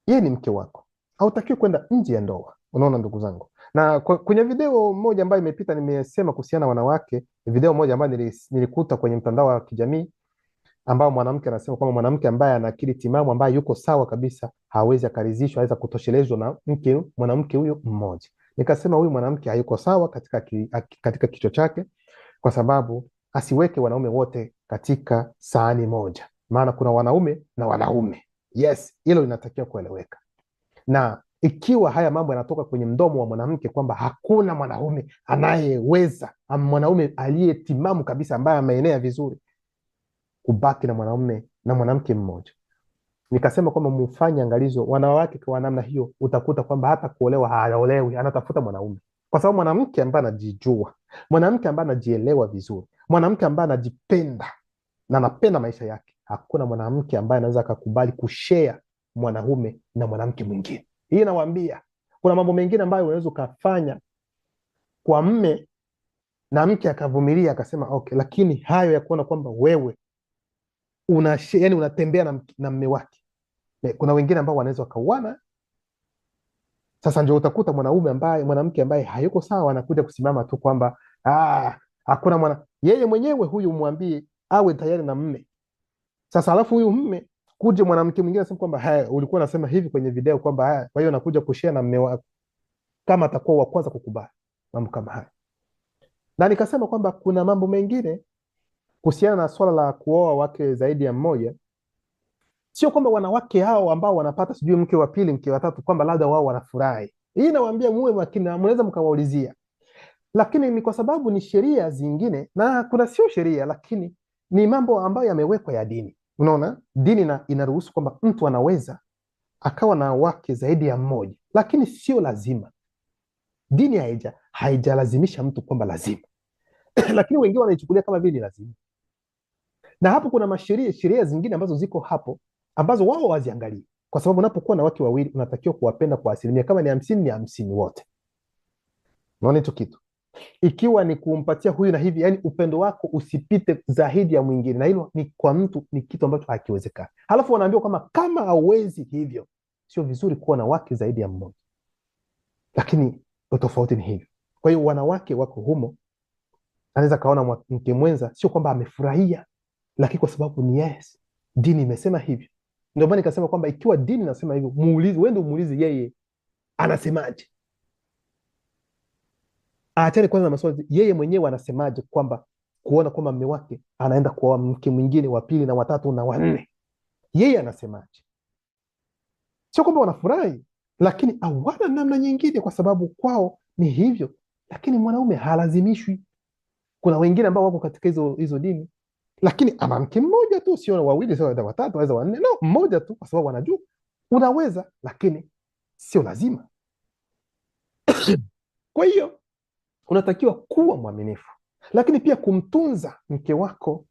yeye ni mke wako, hautakiwi kwenda nje ya ndoa. Unaona ndugu zangu, na kwenye video moja ambayo imepita nimesema kuhusiana na wanawake, video moja ambayo nilikuta kwenye mtandao wa kijamii, ambao mwanamke anasema kwamba mwanamke ambaye ana akili timamu, ambaye yuko sawa kabisa, hawezi akaridhishwa, hawezi kutoshelezwa na mwanamke huyo mmoja. Nikasema huyu mwanamke hayuko sawa katika kichwa chake, kwa sababu asiweke wanaume wote katika sahani moja, maana kuna wanaume na wanaume. Yes, hilo linatakiwa kueleweka. Na ikiwa haya mambo yanatoka kwenye mdomo wa mwanamke kwamba hakuna mwanaume anayeweza, mwanaume aliyetimamu kabisa ambaye ameenea vizuri kubaki na mwanaume na mwanamke mmoja, nikasema kwamba mufanye angalizo wanawake kwa namna hiyo, utakuta kwamba hata kuolewa haolewi, anatafuta mwanaume. Kwa sababu mwanamke ambaye anajijua, mwanamke ambaye anajielewa vizuri, mwanamke ambaye anajipenda na anapenda maisha yake, hakuna mwanamke ambaye anaweza akakubali kushare mwanaume na mwanamke mwingine. Hii nawaambia, kuna mambo mengine ambayo unaweza ukafanya kwa mme na mke akavumilia akasema okay, lakini hayo ya kuona kwamba wewe yani unatembea na mme wake, kuna wengine ambao wanaweza wakauana. Sasa ndio utakuta mwanamke ambaye hayuko sawa anakuja kusimama tu kwamba hakuna yeye mwenyewe huyu mwambie awe tayari na mme. Sasa alafu huyu mme kuje mwanamke mwingine anasema kwamba ulikuwa unasema hivi kwenye video kwamba kwa hiyo nakuja kushare na mme wako, kama atakuwa wa kwanza kukubali mambo kama haya. Na nikasema kwamba kuna mambo mengine kuhusiana na swala la kuoa wake zaidi ya mmoja. Sio kwamba wanawake hao ambao wanapata sijui mke wa pili, mke wa tatu, kwamba labda wao wanafurahi. Hii nawaambia muwe makini, mnaweza mkawaulizia, lakini ni kwa sababu ni sheria zingine, na kuna sio sheria, lakini ni mambo ambayo yamewekwa ya dini. Unaona, dini inaruhusu kwamba mtu anaweza akawa na wake zaidi ya mmoja, lakini sio lazima. Dini haijalazimisha mtu kwamba lazima lakini wengine wanaichukulia kama vile lazima. Na hapo kuna sheria zingine ambazo ziko hapo ambazo wao waziangalie, kwa sababu unapokuwa na wake wawili unatakiwa kuwapenda kwa asilimia, kama ni 50 ni 50 wote. Unaona hicho kitu, ikiwa ni kumpatia huyu na hivi, yani upendo wako usipite zaidi ya mwingine, na hilo ni kwa mtu ni kitu ambacho hakiwezekani. Halafu wanaambiwa kama hauwezi hivyo, sio vizuri kuwa na wake zaidi ya mmoja, lakini tofauti ni hivyo. Kwa hiyo wanawake wako humo, anaweza kaona mke mwenza sio kwamba amefurahia, lakini kwa sababu ni yes, dini imesema hivyo. Ndio maana nikasema kwamba ikiwa dini nasema hivyo, muulize, wewe ndio muulize yeye anasemaje. Aachane kwanza na maswali, yeye mwenyewe anasemaje, kwamba kuona kwamba mume wake anaenda kwa mke mwingine wa pili na watatu na wanne, yeye anasemaje? Sio kwamba wanafurahi, lakini hawana namna nyingine, kwa sababu kwao ni hivyo. Lakini mwanaume halazimishwi. Kuna wengine ambao wako katika hizo dini, lakini ana mke mmoja tu, sio wawili, sio watatu, au wanne, no, mmoja tu, kwa sababu wanajua unaweza, lakini sio lazima. Kwa hiyo unatakiwa kuwa mwaminifu, lakini pia kumtunza mke wako.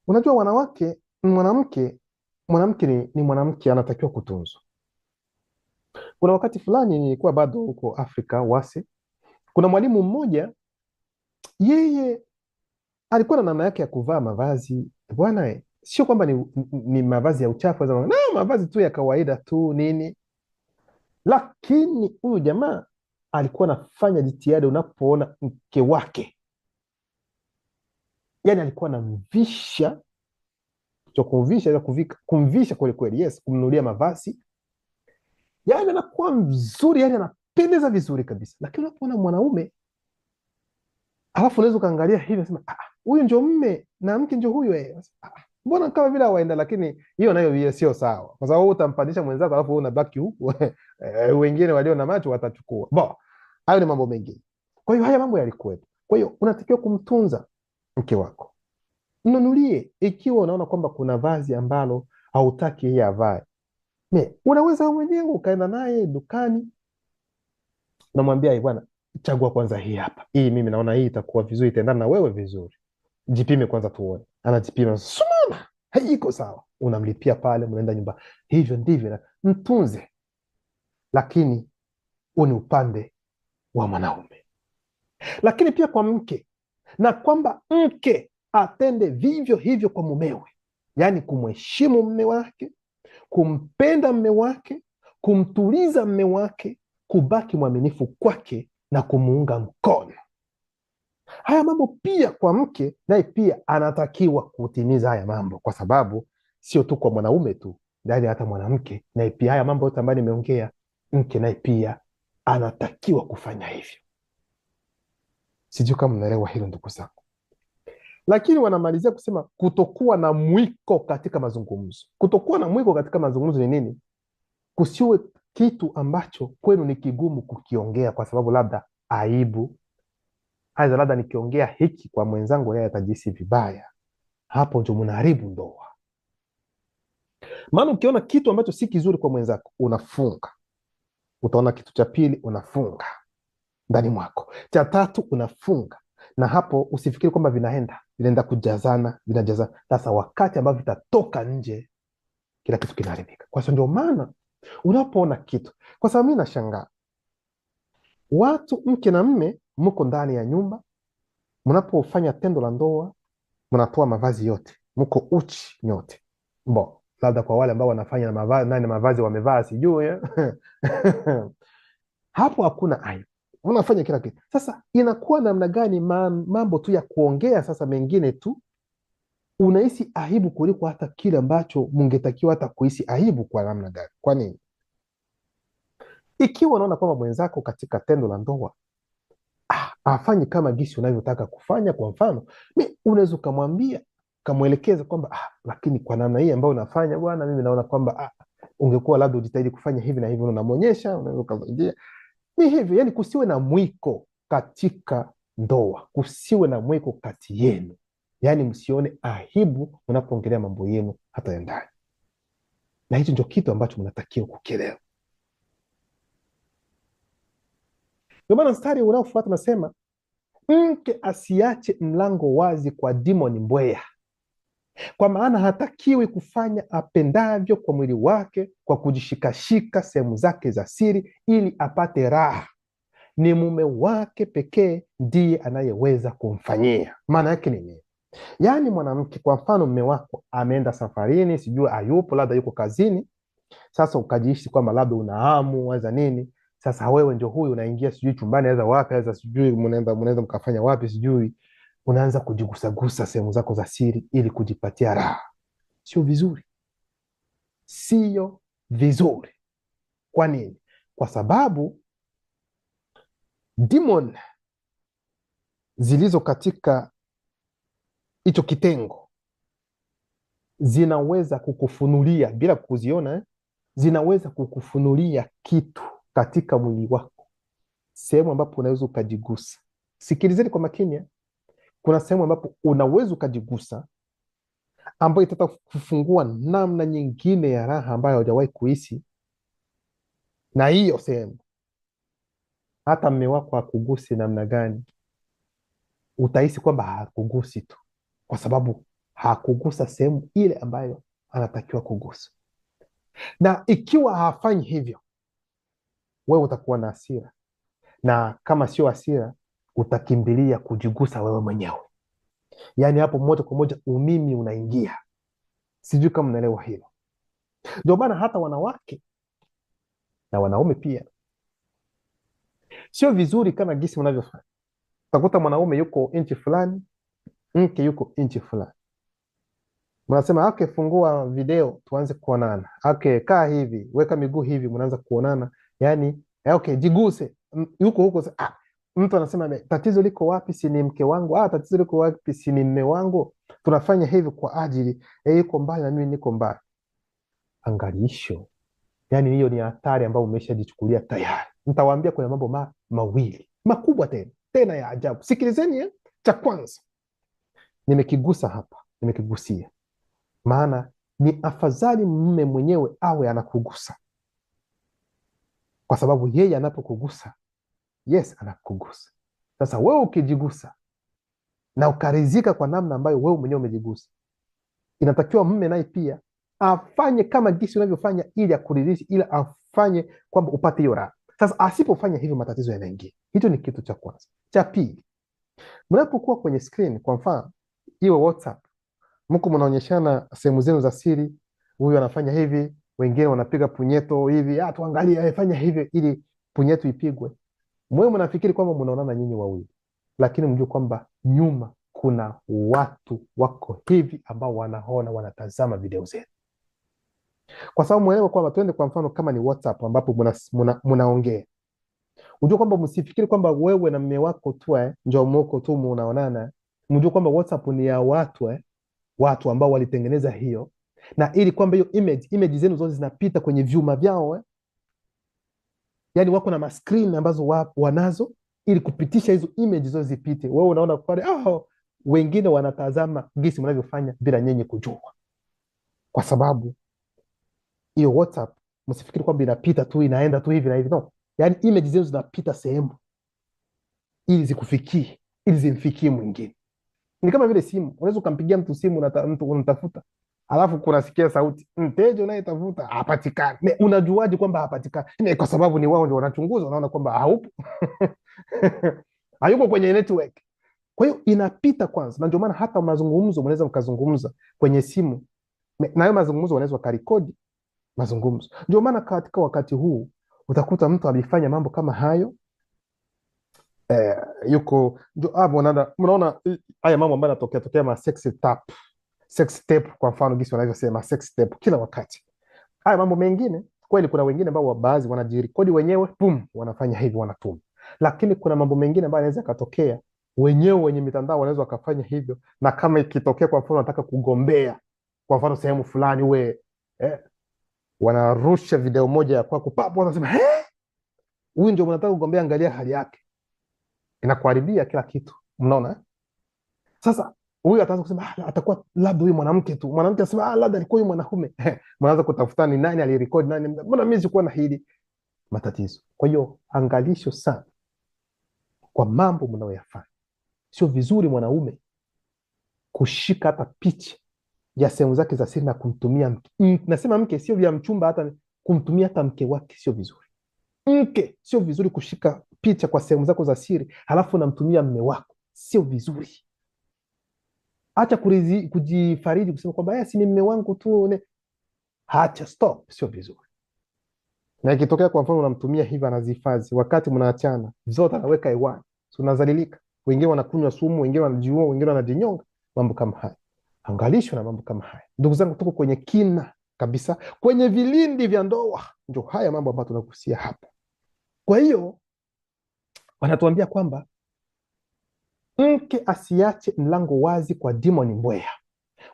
Unajua mwanamke ni mwanamke, anatakiwa kutunzwa. Kuna wakati fulani nilikuwa bado huko Afrika Wase, kuna mwalimu mmoja, yeye alikuwa na namna yake ya kuvaa mavazi bwana, sio kwamba ni mavazi ya uchafu, no, mavazi tu ya kawaida tu nini, lakini huyu jamaa alikuwa anafanya jitihada. Unapoona mke wake, yani alikuwa anamvisha, kumvisha kweli kweli, yes, kumnunulia mavazi, yani anakuwa mzuri, yani anapendeza vizuri kabisa. Lakini unapoona mwanaume alafu unaweza ukaangalia hivi unasema huyu ndio mme na mke ndio huyu, mbona kama vile hawaenda. Lakini hiyo nayo sio sawa, kwa sababu utampandisha mwenzako alafu unabaki huku wengine walio na macho watachukua. Hayo ni mambo mengine. Kwa hiyo haya mambo yalikuwepo. Kwa hiyo unatakiwa kumtunza mke wako, mnunulie. Ikiwa unaona kwamba kuna vazi ambalo hautaki yeye avae, unaweza mwenyewe ukaenda naye dukani, unamwambia bwana, chagua kwanza hii hapa, hii mimi naona hii itakuwa vizuri, itaendana na wewe vizuri, jipime kwanza tuone. Anajipima, sumama, haiko sawa, unamlipia pale, mnaenda nyumba. Hivyo ndivyo na mtunze, lakini huu ni upande wa mwanaume. Lakini pia kwa mke, na kwamba mke atende vivyo hivyo kwa mumewe, yaani kumheshimu mme wake, kumpenda mme wake, kumtuliza mme wake, kubaki mwaminifu kwake na kumuunga mkono. Haya mambo pia kwa mke, naye pia anatakiwa kutimiza haya mambo, kwa sababu sio tu kwa mwanaume tu, bali hata mwanamke naye pia, haya mambo yote ambayo nimeongea, mke naye pia anatakiwa kufanya hivyo. Sijui kama mnaelewa hilo ndugu zangu. Lakini wanamalizia kusema kutokuwa na mwiko katika mazungumzo. Kutokuwa na mwiko katika mazungumzo ni nini? Kusiwe kitu ambacho kwenu ni kigumu kukiongea, kwa sababu labda aibu, aidha labda nikiongea hiki kwa mwenzangu yeye atajihisi vibaya. Hapo ndio mnaharibu ndoa. Maana ukiona kitu ambacho si kizuri kwa mwenzako, unafunga. Utaona kitu cha pili, unafunga ndani mwako, cha tatu unafunga, na hapo usifikiri kwamba vinaenda kujazana, vinajazana. Sasa wakati ambavyo vitatoka nje, kila kitu kinaharibika. Kwa sababu ndio maana unapoona kitu, kwa sababu mimi nashangaa watu, mke na mme mko ndani ya nyumba, mnapofanya tendo la ndoa, mnatoa mavazi yote, mko uchi nyote. Labda kwa wale ambao wanafanya na mavazi wamevaa sijui hapo hakuna aibu, unafanya kila kitu. Sasa inakuwa namna gani mambo tu ya kuongea sasa mengine tu unahisi aibu kuliko hata kile ambacho mungetakiwa hata kuhisi aibu? Kwa namna gani? Kwa nini? Ikiwa unaona kwamba mwenzako katika tendo la ndoa afanye kama gisi unavyotaka kufanya, kwa mfano unaweza ukamwambia, ukamwelekeza kwamba lakini kwa namna hii ambayo unafanya bwana, mimi naona kwamba ungekuwa labda ujitahidi kufanya hivi na hivi. Unamwonyesha, unaweza ukasaidia ni hivyo. Yani kusiwe na mwiko katika ndoa, kusiwe na mwiko kati yenu, yani msione aibu unapoongelea mambo yenu hata ya ndani, na hicho ndio kitu ambacho mnatakiwa kukielewa. Ndio maana mstari unaofuata nasema, mke asiache mlango wazi kwa dimoni mbweha, kwa maana hatakiwi kufanya apendavyo kwa mwili wake kwa kujishikashika sehemu zake za siri ili apate raha. Ni mume wake pekee ndiye anayeweza kumfanyia. Maana yake ni nini? Yaani mwanamke, kwa mfano mume wako ameenda safarini, sijui hayupo, labda yuko kazini. Sasa ukajiishi kwamba labda una hamu waza nini. Sasa wewe ndio huyu unaingia sijui chumbani, aza wapi, aza sijui mnaenda mkafanya wapi sijui, unaanza kujigusagusa sehemu zako za siri ili kujipatia raha. Sio vizuri, sio vizuri. Kwa nini? Kwa sababu demon zilizo katika hicho kitengo zinaweza kukufunulia bila kuziona, zinaweza kukufunulia kitu katika mwili wako, sehemu ambapo unaweza ukajigusa. Sikilizeni kwa makini. Kuna sehemu ambapo unaweza ukajigusa ambayo itata kufungua namna nyingine ya raha ambayo haujawahi kuhisi, na hiyo sehemu hata mme wako hakugusi namna gani, utahisi kwamba hakugusi tu, kwa sababu hakugusa sehemu ile ambayo anatakiwa kugusa. Na ikiwa hafanyi hivyo, wewe utakuwa na hasira, na kama sio hasira, utakimbilia kujigusa wewe mwenyewe. Yaani hapo moja kwa moja umimi unaingia. Sijui kama mnaelewa hilo. Ndio maana hata wanawake na wanaume pia sio vizuri kama gisi mnavyofanya. Utakuta mwanaume yuko inchi fulani, mke yuko inchi fulani, mnasema fungua video tuanze kuonana, kaa hivi, weka miguu hivi, mnaanza kuonana. Yani jiguse, yuko huko. Mtu anasema tatizo liko wapi? Si ni mke wangu. Tatizo liko wapi? Si ni mme wangu. Tunafanya hivi kwa ajili yuko mbali na mimi niko mbali. Angalisho, yani hiyo ni hatari ambayo umeshajichukulia tayari. Nitawaambia kuna mambo mawili makubwa tena ya ajabu. Sikilizeni. Cha kwanza, Nimekigusa hapa, nimekigusia, maana ni afadhali mume mwenyewe awe anakugusa, kwa sababu yeye anapokugusa, yes, anakugusa. Sasa wewe ukijigusa na ukaridhika kwa namna ambayo wewe mwenyewe umejigusa, inatakiwa mume naye pia afanye kama jinsi unavyofanya ili akuridhishe, ili afanye kwamba upate hiyo raha. Sasa asipofanya hivyo, matatizo yanaingia. Hicho ni kitu cha kwanza. Cha pili, mnapokuwa kwenye screen, kwa mfano iwe WhatsApp, mko mnaonyeshana sehemu zenu za siri, huyu anafanya hivi, wengine wanapiga punyeto hivi, tuangalie afanya hivyo ili punyeto ipigwe. Mwewe mnafikiri kwamba mnaonana nyinyi wawili, lakini mjue kwamba nyuma kuna watu wako hivi ambao wanaona, wanatazama video zenu. Kwa sababu mwelewa kwamba, twende kwa mfano kama ni WhatsApp ambapo mnaongea, unajua kwamba msifikiri kwamba wewe na mume wako tu ndio mko tu mnaonana. Mjue kwamba WhatsApp ni ya watu ambao walitengeneza hiyo, na ili kwamba hiyo image zenu zote zinapita kwenye vyuma vyao yani wako na maskrini ambazo wanazo ili kupitisha hizo image zote zipite. Wewe unaona pale, wengine wanatazama gisi mnavyofanya bila nyenye kujua, kwa sababu hiyo WhatsApp msifikiri kwamba inapita tu inaenda tu hivi na hivi, no. Yani image zenu zinapita sehemu ili zikufikie, ili zimfikie mwingine. Ni kama vile simu, unaweza ukampigia mtu simu, mtu unatafuta, alafu kunasikia sauti, mteja unayetafuta hapatikani. Unajuaje kwamba hapatikani? Kwa sababu ni wao ndio wanachunguza, wanaona kwamba haupo hayuko kwenye network. Kwa hiyo inapita kwanza, na ndio maana hata mazungumzo mnaweza mkazungumza kwenye simu, na hayo mazungumzo wanaweza wakarekodi mazungumzo. Ndio maana katika wakati huu utakuta mtu amefanya mambo kama hayo, yuko mnaona haya mambo ambayo yanatokea ma sex tape kwa mfano, gisi wanavyosema sex tape kila wakati. Haya mambo mengine kweli, kuna wengine ambao baadhi wanajirekodi wenyewe, wanafanya hivi, wanatuma. Lakini kuna mambo mengine ambayo yanaweza katokea wenyewe, wenye mitandao wanaweza wakafanya hivyo, na kama ikitokea kwa mfano nataka kugombea kwa mfano sehemu fulani, wanarusha video moja ya kwako, papo wanasema huyu ndio mnataka kugombea, angalia hali yake, inakuharibia kila kitu. Mnaona? Sasa huyu ataanza kusema atakuwa labda huyu mwanamke tu, mwanamke asema labda alikuwa huyu mwanaume mnaanza kutafuta ni nani alirekodi, nani, mbona mimi sikuwa na hili matatizo. Kwa hiyo angalisho sana kwa mambo mnayoyafanya. Sio vizuri mwanaume kushika hata picha ya sehemu zake za siri na kumtumia mke. Nasema mke, sio vya mchumba, hata kumtumia hata mke wake sio vizuri. Mke, sio vizuri kushika picha kwa sehemu zako za siri halafu namtumia mme wako, sio vizuri. Acha kujifariji kusema kwamba si ni mme wangu tu, acha, stop, sio vizuri. Na ikitokea kwa mfano unamtumia hivi, anazihifadhi, wakati mnaachana zote anaweka hewani, so unazalilika. Wengine wanakunywa sumu, wengine wanajiua, wengine wanajinyonga. Mambo kama haya, angalishwa na mambo kama haya. Ndugu zangu, tuko kwenye kina kabisa, kwenye vilindi vya ndoa, ndio haya mambo ambayo tunagusia hapa. Kwa hiyo wanatuambia kwamba mke asiache mlango wazi kwa demoni mbweha,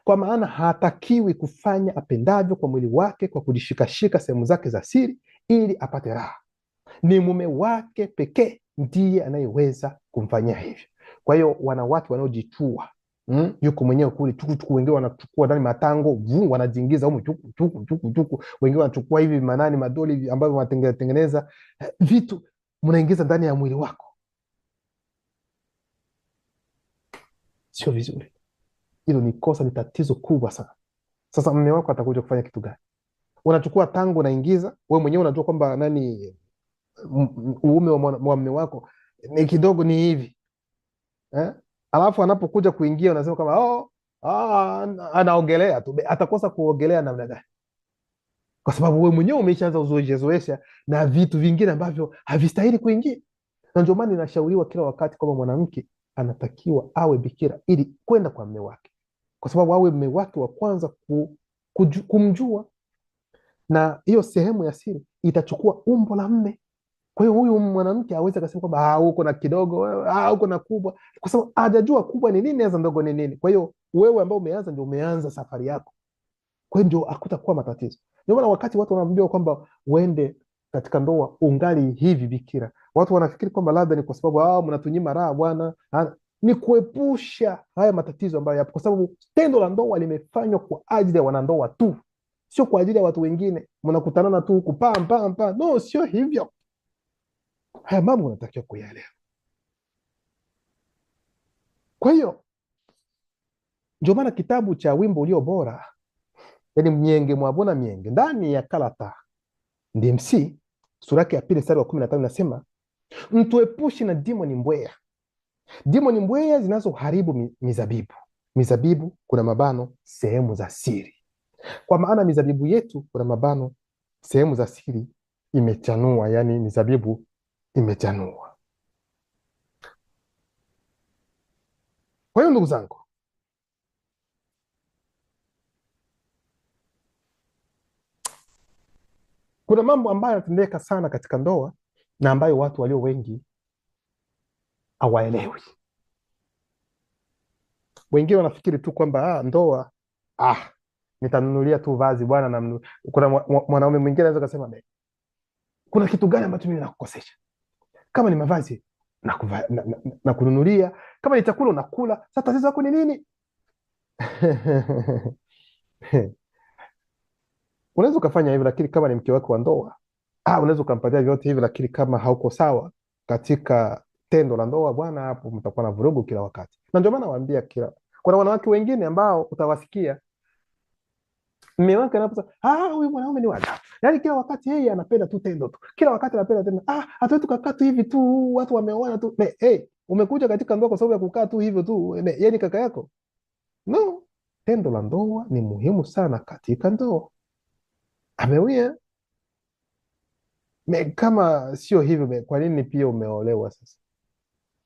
kwa maana hatakiwi kufanya apendavyo kwa mwili wake kwa kujishikashika sehemu zake za siri ili apate raha. Ni mume wake pekee ndiye anayeweza kumfanyia hivyo. Kwa hiyo wanawake wanaojichua, yuko mwenyewe kule chuku, wengine wanachukua ndani matango, wanajiingiza huko chuku, wengine wanachukua hivi manani madoli ambavyo wanatengeneza vitu, mnaingiza ndani ya mwili wako. Sio vizuri. Hilo ni kosa, ni tatizo kubwa sana. Sasa mume wako atakuja kufanya kitu gani? Unachukua tango unaingiza, wewe mwenyewe unajua kwamba uume wa mume wako ni kidogo, ni hivi alafu anapokuja kuingia unasema kama anaogelea tu. Atakosa kuogelea namna gani? Kwa sababu wewe mwenyewe umeshaanza uzoesha na vitu vingine ambavyo havistahili kuingia. Na ndio maana inashauriwa kila wakati kwamba mwanamke anatakiwa awe bikira ili kwenda kwa mume wake, kwa sababu awe mume wake wa kwanza kumjua, na hiyo sehemu ya siri itachukua umbo la mume. Kwa hiyo huyu mwanamke aweze akasema kwamba uko na kidogo, uko na kubwa, kwa sababu hajajua kubwa ni nini, ndogo ni nini. Kwa hiyo wewe ambao umeanza, ndio umeanza safari yako, kwa hiyo ndio hakutakuwa matatizo. Ndio maana wakati watu wanaambiwa kwamba uende katika ndoa ungali hivi bikira, watu wanafikiri kwamba labda ni kwa sababu mnatunyima raha bwana. ni kuepusha haya matatizo ambayo yapo, kwa sababu tendo la ndoa limefanywa kwa ajili ya wanandoa tu, sio kwa ajili ya watu wengine. Mnakutanana tu huku pam pam pam, no, sio hivyo. Haya mambo unatakiwa kuyaelewa. Kwa hiyo ndio maana kitabu cha Wimbo Ulio Bora, yani Mnyenge Mwabona Myenge, ndani ya Kalata DMC sura yake ya pili mstari wa 15 inasema, mtuepushe na dimoni mbweha. Dimoni mbweha zinazoharibu mizabibu. Mizabibu kuna mabano sehemu za siri, kwa maana mizabibu yetu kuna mabano sehemu za siri imechanua, yani mizabibu imechanua. Kwa hiyo ndugu zangu, kuna mambo ambayo yanatendeka sana katika ndoa na ambayo watu walio wengi hawaelewi. Wengine wanafikiri tu kwamba ndoa, nitanunulia tu vazi bwana. Kuna mwanaume mwingine anaweza kusema, kuna kitu gani ambacho mimi nakukosesha? Kama ni mavazi na kununulia, kama ni chakula unakula, sasa tatizo lako ni nini? Unaweza ukafanya hivyo, lakini kama ni mke wako wa ndoa, unaweza ukampatia vyote hivi, lakini kama hauko sawa katika tendo la ndoa, bwana, hapo mtakuwa na vurugu kila wakati. Na ndio maana nawaambia, kuna wanawake wengine ambao utawasikia mume wake anaposema, huyu mwanaume ni wajabu, yaani kila wakati yeye anapenda tu tendo tu, kila wakati anapenda tendo. Hatuwezi tukakaa tu hivi tu, watu wameoana tu. Umekuja katika ndoa kwa sababu ya kukaa tu hivyo tu? Yeye ni kaka yako? No, tendo la ndoa ni muhimu sana katika ndoa. Amewia kama sio hivyo, kwa nini pia umeolewa? Sasa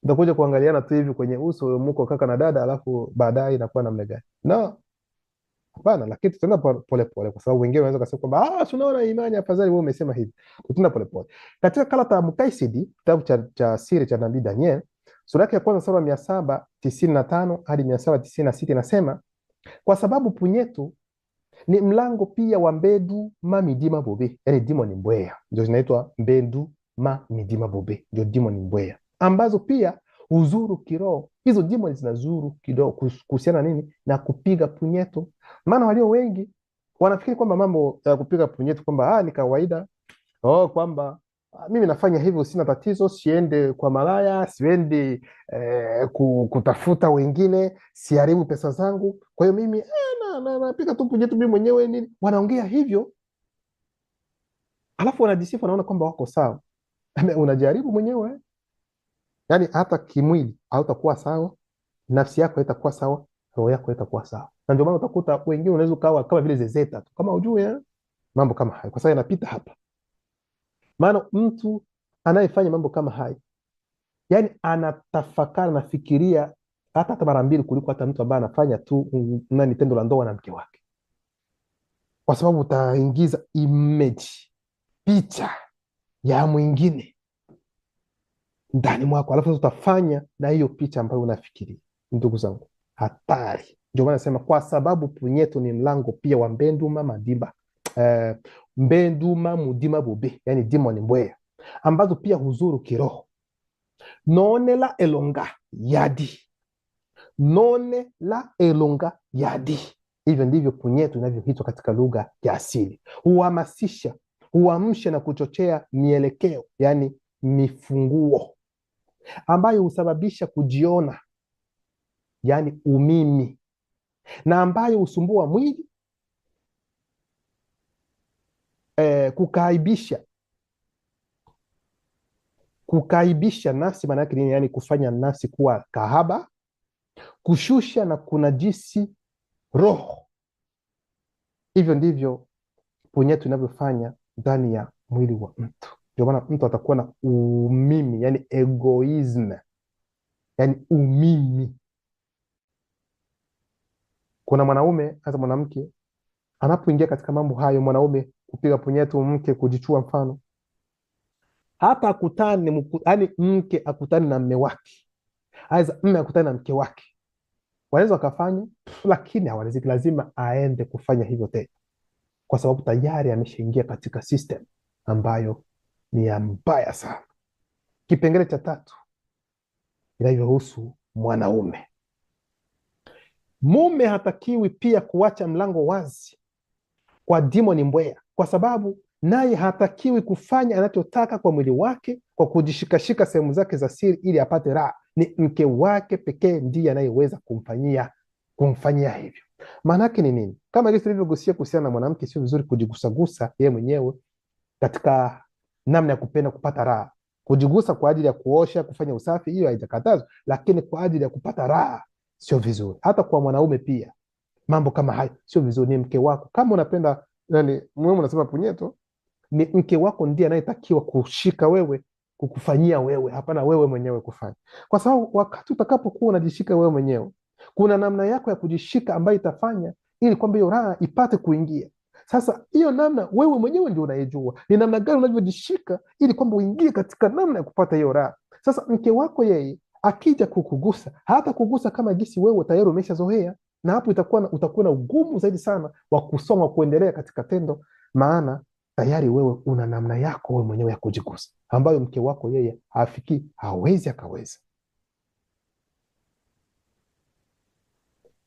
utakuja kuangaliana tu hivi kwenye uso, mko kaka na dada, alafu baadaye inakuwa namna gani? No, hapana. Lakini tutaenda polepole, kwa sababu wengine wanaweza kusema kwamba tunaona imani, afadhali wewe umesema hivi. Tutaenda polepole. Katika Kalata ya Mukaisidi, kitabu cha siri cha nabii Daniel, sura yake ya kwanza sura 795 hadi 796 inasema, kwa sababu punyeto ni mlango pia wa mbedu ma midima bobe, yani dimoni mbweha, ndio zinaitwa mbedu ma midima bobe, ndio dimoni mbweha ambazo pia uzuru kiroho. Hizo demoni zinazuru kidogo kuhusiana nini? Na kupiga punyeto. Maana walio wengi wanafikiri kwamba mambo ya kupiga punyeto kwamba ni kawaida, kwamba mimi nafanya hivyo, sina tatizo, siende kwa malaya, siendi kutafuta wengine, siharibu pesa zangu, kwa hiyo mimi napiga tu punyeto mimi mwenyewe nini. Wanaongea hivyo, alafu wanajisifu, wanaona kwamba wako sawa. Unajaribu mwenyewe, yani hata kimwili hautakuwa sawa, nafsi yako haitakuwa sawa, roho yako haitakuwa sawa. Na ndio maana utakuta wengine unaweza ukawa kama vile zezeta tu, kama ujue mambo kama hayo, kwa sababu yanapita hapa. Maana mtu anayefanya mambo kama hayo, yani anatafakari, nafikiria hata mara mbili kuliko hata mtu ambaye anafanya tu tendo la ndoa na mke wake, kwa sababu utaingiza image, picha ya mwingine ndani mwako, alafu utafanya na hiyo picha ambayo unafikiria. Ndugu zangu, hatari. Ndio maana nasema, kwa sababu punyeto ni mlango pia wa mbenduma madimba mbenduma mudima bobe, yani demoni mbweha ambazo pia huzuru kiroho. None la elonga yadi, none la elonga yadi. Hivyo ndivyo punyeto inavyoitwa katika lugha ya asili. Huhamasisha, huamsha na kuchochea mielekeo, yani mifunguo ambayo husababisha kujiona, yani umimi, na ambayo husumbua mwili, kukaibisha nafsi. Maana yake nini? Yani kufanya nafsi kuwa kahaba, kushusha na kunajisi roho. Hivyo ndivyo punyeto inavyofanya ndani ya mwili wa mtu. Ndio maana mtu atakuwa na umimi, yani egoism, yani umimi. Kuna mwanaume hata mwanamke anapoingia katika mambo hayo, mwanaume kupiga punyeto, mke kujichua, mfano hata akutane, yani mke akutane na mme wake, aidha mme akutane na mke wake, wanaweza wakafanya, lakini hawaliziki, lazima aende kufanya hivyo tena, kwa sababu tayari ameshaingia katika system ambayo ni ya mbaya sana. Kipengele cha 3 inavyohusu mwanaume. Mume hatakiwi pia kuacha mlango wazi kwa demoni mbwea, kwa sababu naye hatakiwi kufanya anachotaka kwa mwili wake kwa kujishikashika sehemu zake za siri ili apate raha. Ni mke wake pekee ndiye anayeweza kumfanyia hivyo. Maana yake ni nini? Kama jinsi tulivyogusia kuhusiana na mwanamke, sio vizuri kujigusagusa yeye mwenyewe katika namna ya kupenda kupata raha. Kujigusa kwa ajili ya kuosha, kufanya usafi, hiyo haijakatazwa, lakini kwa ajili ya kupata raha sio vizuri. Hata kwa mwanaume pia mambo kama hayo sio vizuri. Ni mke wako. Kama unapenda, yani mwe unasema punyeto, ni mke wako ndiye anayetakiwa kushika wewe, kukufanyia wewe, hapana wewe mwenyewe kufanya. Kwa sababu wakati utakapokuwa unajishika wewe mwenyewe, kuna namna yako ya kujishika ambayo itafanya ili kwamba hiyo raha ipate kuingia. Sasa hiyo namna wewe mwenyewe ndio unaijua ni namna gani unavyojishika ili kwamba uingie katika namna ya kupata hiyo raha. Sasa mke wako yeye akija kukugusa, hata kugusa kama gisi wewe tayari umeshazoea, na hapo utakuwa na ugumu zaidi sana wa kusoma kuendelea katika tendo, maana tayari wewe una namna yako wewe mwenyewe ya kujigusa ambayo mke wako yeye hafikii, hawezi akaweza.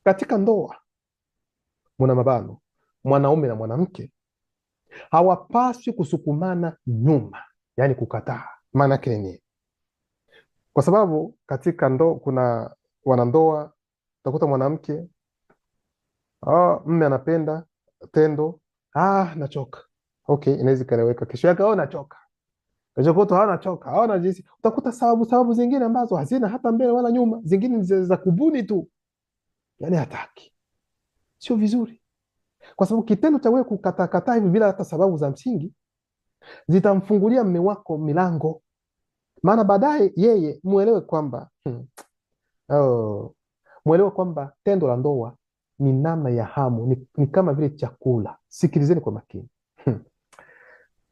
Katika ndoa muna mabano, mwanaume na mwanamke hawapaswi kusukumana nyuma, yani kukataa. Maana yake ni nini? Kwa sababu katika ndoa kuna wanandoa, utakuta mwanamke mme anapenda tendo, nachoka. Okay, inaweza ikaeleweka. Kesho yake nachoka, kesho kutwa nachoka, haona jinsi. Utakuta sababu zingine ambazo hazina hata mbele wala nyuma, zingine za kubuni tu, yani hataki. Sio vizuri, kwa sababu kitendo cha wewe kukataa hivi bila hata sababu za msingi zitamfungulia mme wako milango. Maana baadaye yeye muelewe kwamba muelewe kwamba tendo la ndoa ni namna ya hamu, ni kama vile chakula. Sikilizeni kwa makini.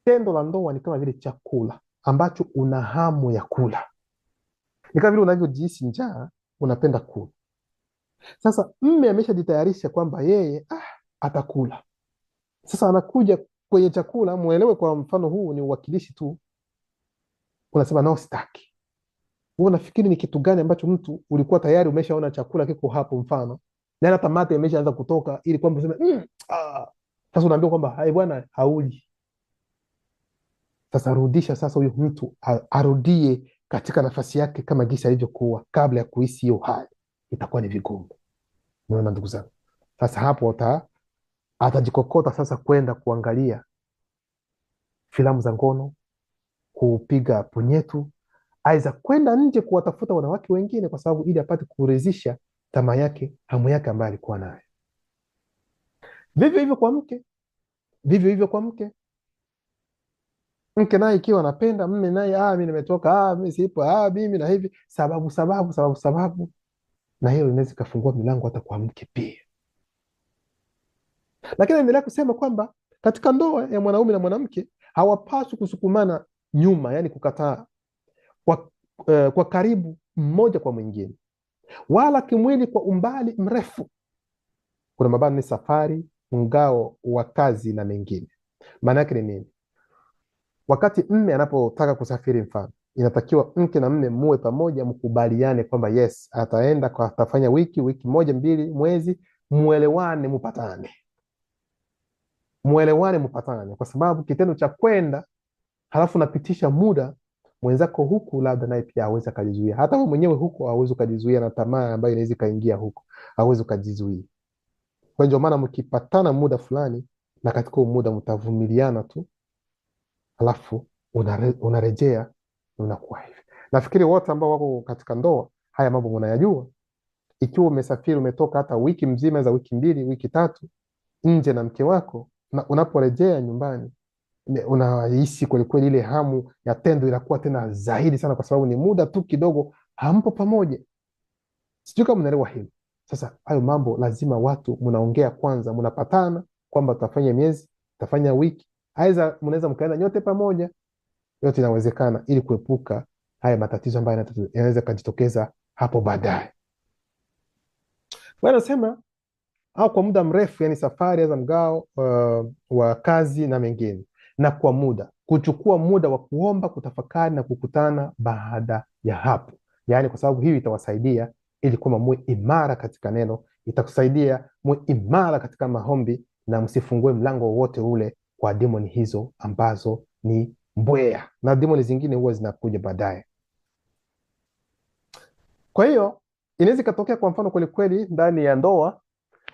Tendo la ndoa ni kama vile chakula ambacho una hamu ya kula. Ni kama vile unavyojihisi njaa, unapenda kula. Sasa mme ameshajitayarisha kwamba yeye atakula. Sasa anakuja kwenye chakula, muelewe kwa mfano huu ni uwakilishi tu. Unasema nao sitaki. Wewe unafikiri ni kitu gani ambacho mtu ulikuwa tayari umeshaona chakula kiko hapo, mfano na hata mate imeshaanza kutoka, ili kwamba useme sasa unaambia kwamba hai bwana hauli. Sasa rudisha sasa huyo mtu arudie katika nafasi yake kama jinsi alivyokuwa kabla ya kuhisi hiyo hali. Itakuwa ni vigumu. Unaona ndugu zangu? Sasa hapo atajikokota sasa kwenda kuangalia filamu za ngono, kupiga punyetu, aiza kwenda nje kuwatafuta wanawake wengine, kwa sababu ili apate kuridhisha tamaa yake, hamu yake ambayo alikuwa nayo. Vivyo hivyo kwa mke. Mke naye ikiwa anapenda mme naye, mimi nimetoka, mimi sipo, mimi na hivi, sababu, na hiyo inaweza kufungua milango hata kwa mke pia. Lakini naendelea kusema kwamba katika ndoa ya mwanaume na mwanamke hawapaswi kusukumana nyuma, yani kukataa kwa karibu mmoja kwa mwingine, wala kimwili kwa umbali mrefu. Kuna mabano ni safari, mgao wa kazi na mengine. Maana yake ni nini? Wakati mme anapotaka kusafiri, mfano, inatakiwa mke na mme muwe pamoja, mkubaliane kwamba yes, ataenda atafanya wiki moja, 2, mwezi, muelewane, mupatane, kwa sababu kitendo cha kwenda halafu napitisha muda mwenzako huku, labda naye pia hawezi kujizuia. Hata wewe mwenyewe huko hauwezi kujizuia na tamaa ambayo inaweza kaingia huko, hauwezi kujizuia. Kwa hiyo maana mkipatana muda fulani, na katika muda mtavumiliana tu, halafu unarejea unakuwa hivi. Nafikiri wote ambao wako katika ndoa haya mambo mnayajua. Ikiwa umesafiri, umetoka hata wiki mzima, za wiki 2, wiki 3 nje na mke wako, na unaporejea nyumbani unahisi kweli ile hamu ya tendo inakuwa tena zaidi sana, kwa sababu ni muda tu kidogo hampo pamoja. Sijui kama mnaelewa hilo. Sasa hayo mambo lazima watu mnaongea kwanza, mnapatana kwamba tutafanya miezi, tutafanya wiki, aidha mnaweza mkaenda nyote pamoja. Yote inawezekana, ili kuepuka haya matatizo ambayo yanaweza kujitokeza hapo baadaye. Wanasema kwa muda mrefu, yani safari za mgao wa kazi na mengine, na kwa muda kuchukua muda wa kuomba, kutafakari na kukutana baada ya hapo, yani kwa sababu hiyo itawasaidia ili kwamba muwe imara katika neno. Itakusaidia muwe imara katika maombi, na msifungue mlango wowote ule kwa demoni hizo ambazo ni mbweha, na demoni zingine huwa zinakuja baadaye. Kwa hiyo inaweza ikatokea kwa mfano kweli kweli ndani ya ndoa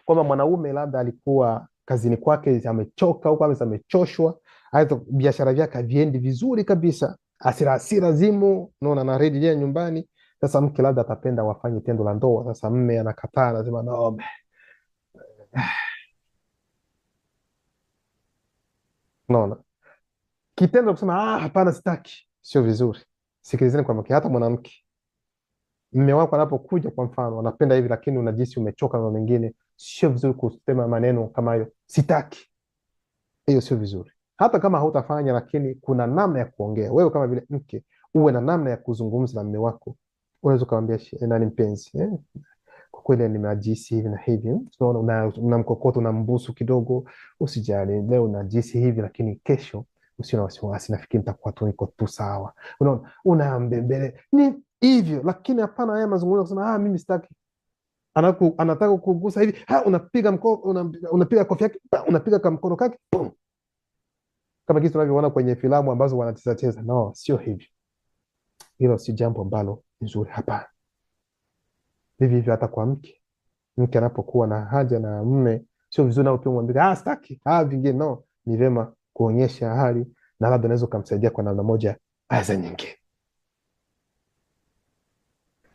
kwamba mwanaume labda alikuwa kazini kwake amechoka huko, amechoshwa, aidha biashara vyake haviendi vizuri kabisa, hasira zimo, naona anarejea nyumbani. Sasa mke labda atapenda wafanye tendo la ndoa. Sasa mme anakataa, anasema no. Naona kitendo cha kusema hapana, sitaki, sio vizuri. Sikilizeni kwa makini, hata mwanamke, mme wako anapokuja kwa mfano anapenda hivi, lakini unajisi umechoka na mengine, sio vizuri kusema maneno kama hayo, sitaki. Hiyo sio vizuri, hata kama hautafanya, lakini kuna namna ya kuongea. Wewe kama vile mke uwe na namna ya kuzungumza na mme wako. Unaweza ukamwambia nani, mpenzi, kwa kweli nimejisi hivi na hivi. Unaona, unamkokota, unambusu kidogo, usijali, leo najisi hivi, lakini kesho usio na wasiwasi, nafikiri nitakuwa tu niko tu sawa. Unaona, unambembele ni hivyo, lakini hapana haya mazungumzo kusema mimi sitaki. Anataka kugusa hivi, unapiga mkono, unapiga kofi yake, unapiga kamkono kake, kama kitu tunavyoona kwenye filamu ambazo wanacheza cheza. No, sio hivyo. Hilo si jambo ambalo nzuri, hapana. Hivi hivyo hata kwa mke anapokuwa na haja na mme, sio vizuri nao pia mwambie sitaki, vingine. No, ni vema kuonyesha hali, na labda unaweza kumsaidia kwa namna moja za nyingine.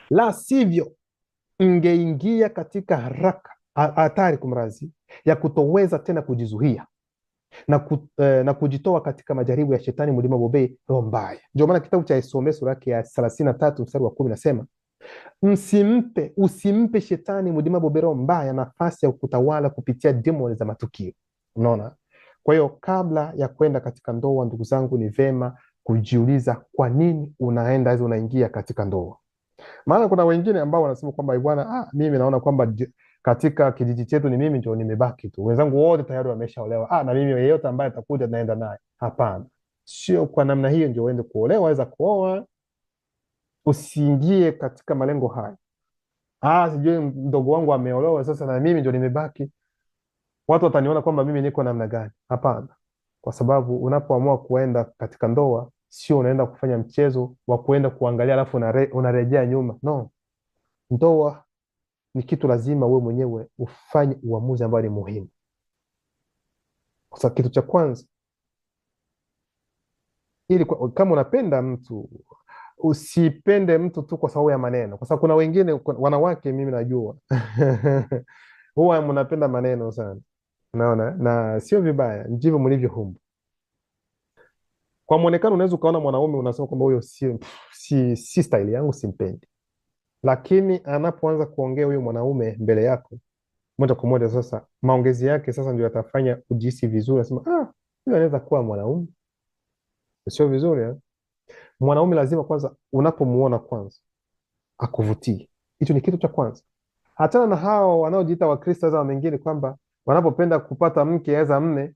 La sivyo ingeingia katika hatari kumrazi ya kutoweza tena kujizuia na kujitoa katika majaribu ya shetani mlima bobe, roho mbaya. Ndio maana kitabu cha Esome sura yake ya 33 mstari wa 10 nasema, usimpe shetani mlima bobe, roho mbaya, nafasi ya kutawala kupitia demoni za matukio. Unaona? Kwa hiyo kabla ya kwenda katika ndoa, ndugu zangu, ni vema kujiuliza kwa nini unaingia katika ndoa. Maana kuna wengine ambao wanasema kwamba bwana, mimi naona kwamba katika kijiji chetu ni mimi ndio nimebaki tu, wenzangu wote tayari wameshaolewa, na mimi yeyote ambaye atakuja naenda naye. Hapana, sio kwa namna hiyo ndio uende kuolewa. Waweza kuoa, usiingie katika malengo haya. Sijui mdogo wangu ameolewa, sasa na mimi ndio nimebaki, watu wataniona kwamba mimi niko namna gani? Hapana, kwa sababu unapoamua kuenda katika ndoa, sio unaenda kufanya mchezo wa kuenda kuangalia alafu unarejea nyuma. No, ndoa ni kitu lazima wewe mwenyewe ufanye uamuzi ambao ni muhimu. Kwa sababu kitu cha kwanza, ili kama unapenda mtu, usipende mtu tu kwa sababu ya maneno, kwa sababu kuna wengine wanawake, mimi najua huwa mnapenda maneno sana, naona, na sio vibaya, ndivyo mlivyoumbwa. Kwa muonekano unaweza ukaona mwanaume unasema kwamba huyo si style yangu, simpendi, lakini anapoanza kuongea huyo mwanaume mbele yako, moja kwa moja sasa maongezi yake sasa ndio yatafanya ujihisi vizuri, nasema huyo anaweza kuwa mwanaume. Sio vizuri. Mwanaume lazima kwanza unapomuona kwanza akuvutie. Hicho ni kitu cha kwanza. Hata na hao wanaojiita Wakristo za wengine kwamba wanapopenda kupata mke aza mme,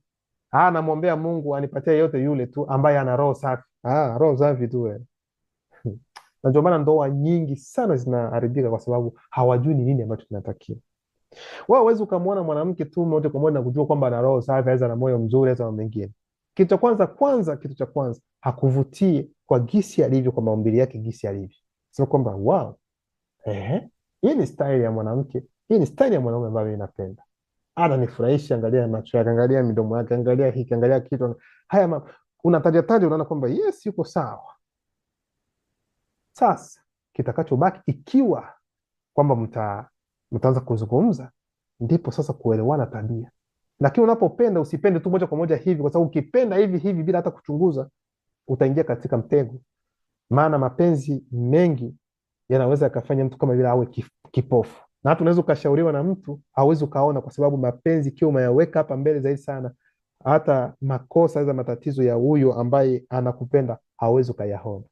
namwombea Mungu anipatie yote yule tu ambaye ana roho safi. Roho safi tu wewe. Na ndio maana ndoa nyingi sana zinaharibika kwa sababu hawajui ni nini ambacho kinatakiwa. Wewe huwezi ukamwona mwanamke tu moja kwa moja na kujua kwamba ana roho safi, aza na moyo mzuri, aza na mengine. Kitu cha kwanza hakuvutie kwa gisi alivyo, kwa maumbile yake gisi alivyo. Sema kwamba wow, hii ni style ya mwanamke, hii ni style ya mwanaume ambayo ninapenda. Ananifurahisha, angalia macho yake, angalia midomo yake, angalia hiki, angalia kitu. Haya unataja unaona kwamba yes, yuko sawa. Sasa kitakachobaki, ikiwa kwamba mtaanza kuzungumza, ndipo sasa kuelewana tabia. Lakini unapopenda, usipende tu moja kwa moja hivi, kwa sababu ukipenda hivi bila hata kuchunguza, utaingia katika mtego. Maana mapenzi mengi yanaweza yakafanya mtu kama vile awe kipofu, na hata unaweza ukashauriwa na mtu hauwezi ukaona, kwa sababu mapenzi ikiwa umeyaweka hapa mbele zaidi sana, hata makosa za matatizo ya huyo ambaye anakupenda hauwezi ukayaona.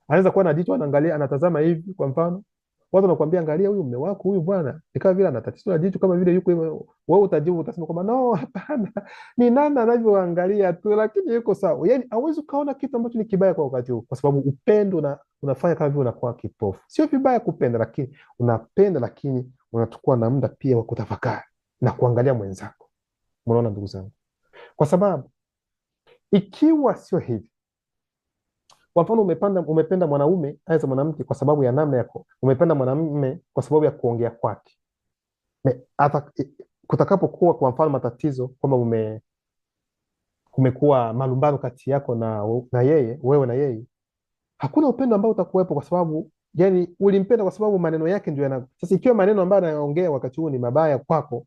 Anaweza kuwa na jicho anaangalia, anatazama hivi kwa mfano, watu wanakuambia angalia huyu mume wako huyu bwana ni kama vile ana tatizo la jicho, kama vile yuko hivyo, wewe utajibu utasema kwamba no, hapana, ni nani anavyoangalia tu, lakini yuko sawa. Yani hauwezi ukaona kitu ambacho ni kibaya kwa wakati huu, kwa sababu upendo na unafanya kama vile unakuwa kipofu. Sio vibaya kupenda, lakini unapenda, lakini unachukua na muda pia wa kutafakari na kuangalia mwenzako. Unaona ndugu zangu, kwa sababu ikiwa sio hivi, kwa mfano umependa mwanaume aidha mwanamke kwa sababu ya namna yako, umependa mwanamume kwa sababu ya kuongea kwake, hata kutakapokuwa kwa mfano matatizo kwamba kumekuwa malumbano kati yako na yeye, wewe na yeye, hakuna upendo ambao utakuwepo, kwa sababu yani ulimpenda kwa sababu maneno yake ndio yana. Sasa ikiwa maneno ambayo anaongea wakati huo ni mabaya kwako,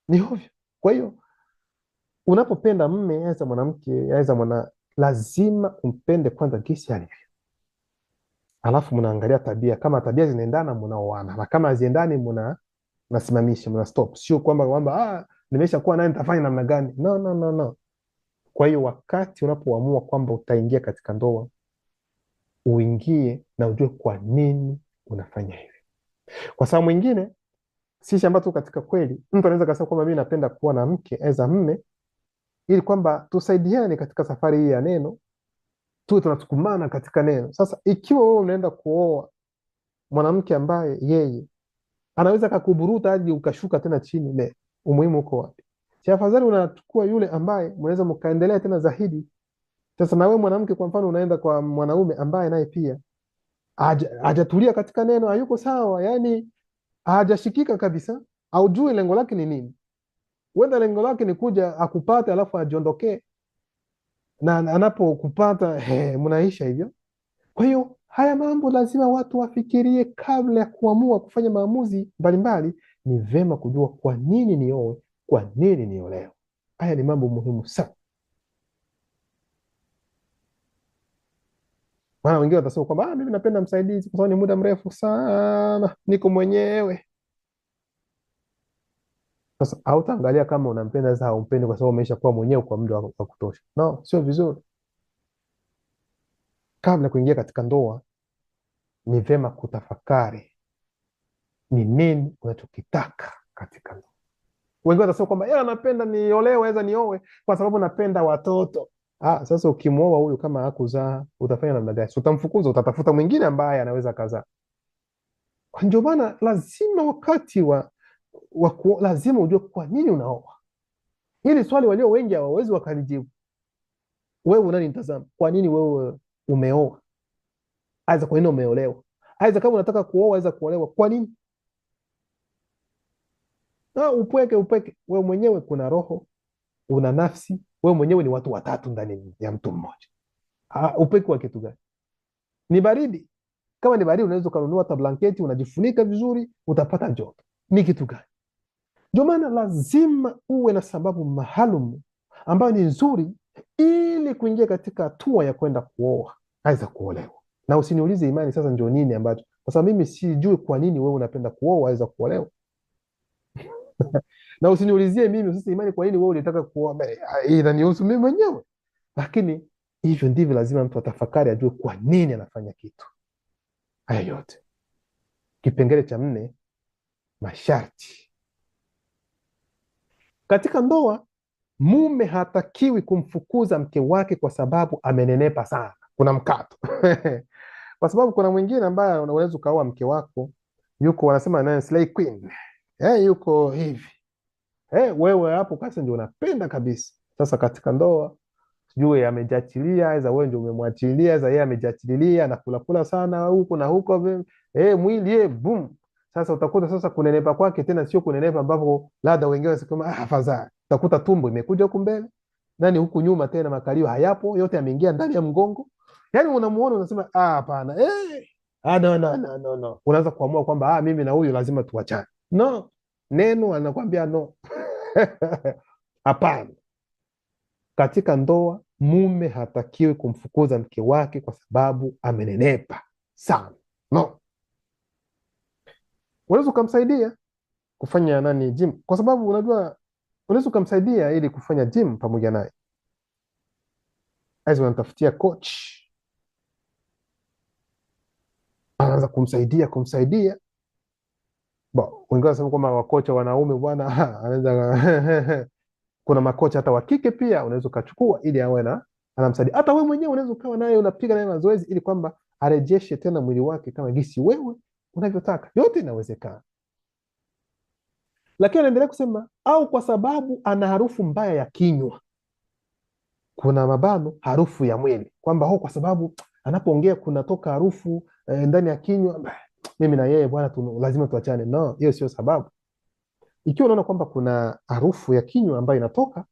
ni ovyo. Kwa hiyo unapopenda mme aidha mwanamke aidha lazima umpende kwanza gisi alivyo, alafu mnaangalia tabia. Kama tabia zinaendana mnaoana, na kama haziendani mnasimamisha, mna stop. Sio kwamba nimesha kuwa naye nitafanya namna gani? No, no, no, no. Kwa hiyo wakati unapoamua kwamba utaingia katika ndoa, uingie na ujue kwa nini unafanya hivi. Kwa sababu mwingine sisi ambao tu katika kweli, mtu anaweza kusema kwamba mimi napenda kuwa na mke aidha mme ili kwamba tusaidiane katika safari hii ya neno, tuwe tunasukumana katika neno. Sasa ikiwa wewe unaenda kuoa mwanamke ambaye yeye anaweza kakuburuta hadi ukashuka tena chini, umuhimu uko wapi? Si afadhali unachukua yule ambaye mnaweza mkaendelea tena zaidi. Sasa na wewe mwanamke kwa mfano unaenda kwa mwanaume ambaye naye pia hajatulia katika neno, hayuko sawa, yani hajashikika kabisa, haujui lengo lake ni nini. Wenda lengo lake ni kuja akupate alafu ajiondokee, na anapokupata mnaisha hivyo. Kwa hiyo haya mambo lazima watu wafikirie kabla ya kuamua kufanya maamuzi mbalimbali. Ni vema kujua kwa nini nioe, kwa nini niolewe. Haya ni mambo muhimu sana. Maana wengine watasema kwamba mimi napenda msaidizi kwa sababu ni muda mrefu sana niko mwenyewe. Sasa hautaangalia kama unampenda sasa au umpendi kwa sababu umeisha kuwa mwenyewe kwa muda wa kutosha. No, sio vizuri. Kabla ya kuingia katika ndoa, ni vema kutafakari ni nini unachokitaka katika ndoa. Wengine watasema kwamba yeye anapenda niolewe aidha nioe kwa sababu napenda watoto. Sasa ukimwoa huyu kama hakuzaa utafanya namna gani? Utamfukuza, utatafuta mwingine ambaye anaweza kazaa. Kwa ndio maana lazima wakati lazima ujue kwa nini unaoa. Hili swali walio wengi hawawezi wakalijibu. Wewe unanitazama, kwa nini wewe umeoa? Aidha kwa nini umeolewa? Aidha kama unataka kuoa aidha kuolewa, kwa nini? Upweke. Wewe mwenyewe kuna roho, una nafsi, wewe mwenyewe ni watu watatu ndani ya mtu mmoja. Upweke wa kitu gani? Ni baridi. Kama ni baridi unaweza kununua hata blanketi unajifunika vizuri, utapata joto. Ni kitu gani? Ndio maana lazima uwe na sababu maalum ambayo ni nzuri ili kuingia katika hatua ya kwenda kuoa aidha kuolewa. Na usiniulize imani sasa ndio nini ambacho, kwa sababu mimi sijui kwa nini wewe unapenda kuoa aidha kuolewa. Na usiniulizie mimi sasa imani kwa nini wewe unataka kuoa, inanihusu mimi mwenyewe. Lakini hivyo ndivyo lazima mtu atafakari, ajue kwa nini anafanya kitu. Haya yote. Kipengele cha 4, masharti. Katika ndoa, mume hatakiwi kumfukuza mke wake kwa sababu amenenepa sana. Kuna mkato. Kwa sababu kuna mwingine ambaye unaweza ukaoa mke wako yuko wanasema naye slay queen. Yuko hivi. Wewe hapo kasi ndio unapenda kabisa. Sasa katika ndoa sijui amejiachilia, aidha wewe ndio umemwachilia, aidha yeye amejiachililia na kula sana huko na huko, mwili boom. Sasa utakuta sasa kunenepa kwake tena sio kunenepa ambapo labda wengine wanasema afadhali. Utakuta tumbo imekuja huku mbele, nani huku nyuma tena makalio hayapo, yote yameingia ndani ya mgongo. Yaani unamuona unasema hapana. No. Unaanza kuamua kwamba mimi na huyu lazima tuachane. No. Neno anakuambia no. Hapana. Katika ndoa mume hatakiwi kumfukuza mke wake kwa sababu amenenepa sana. No. Unaweza ukamsaidia kufanya gym, kwa sababu unajua unaweza ukamsaidia ili kufanya gym pamoja naye. Aidha unamtafutia coach. anaanza kumsaidia. Wengine wanasema kwamba wakocha wanaume bwana anaweza kuna makocha hata wa kike pia unaweza ukachukua ili awe na anamsaidia. Hata wewe mwenyewe unaweza ukawa naye unapiga naye mazoezi ili kwamba arejeshe tena mwili wake kama gisi wewe unavyotaka. Yote inawezekana. Lakini anaendelea kusema au kwa sababu ana harufu mbaya ya kinywa. Kuna mabano harufu ya mwili, kwamba kwa sababu anapoongea kunatoka harufu ndani ya kinywa, mimi na yeye bwana lazima tuachane. No, hiyo sio sababu. Ikiwa unaona kwamba kuna harufu ya kinywa ambayo inatoka,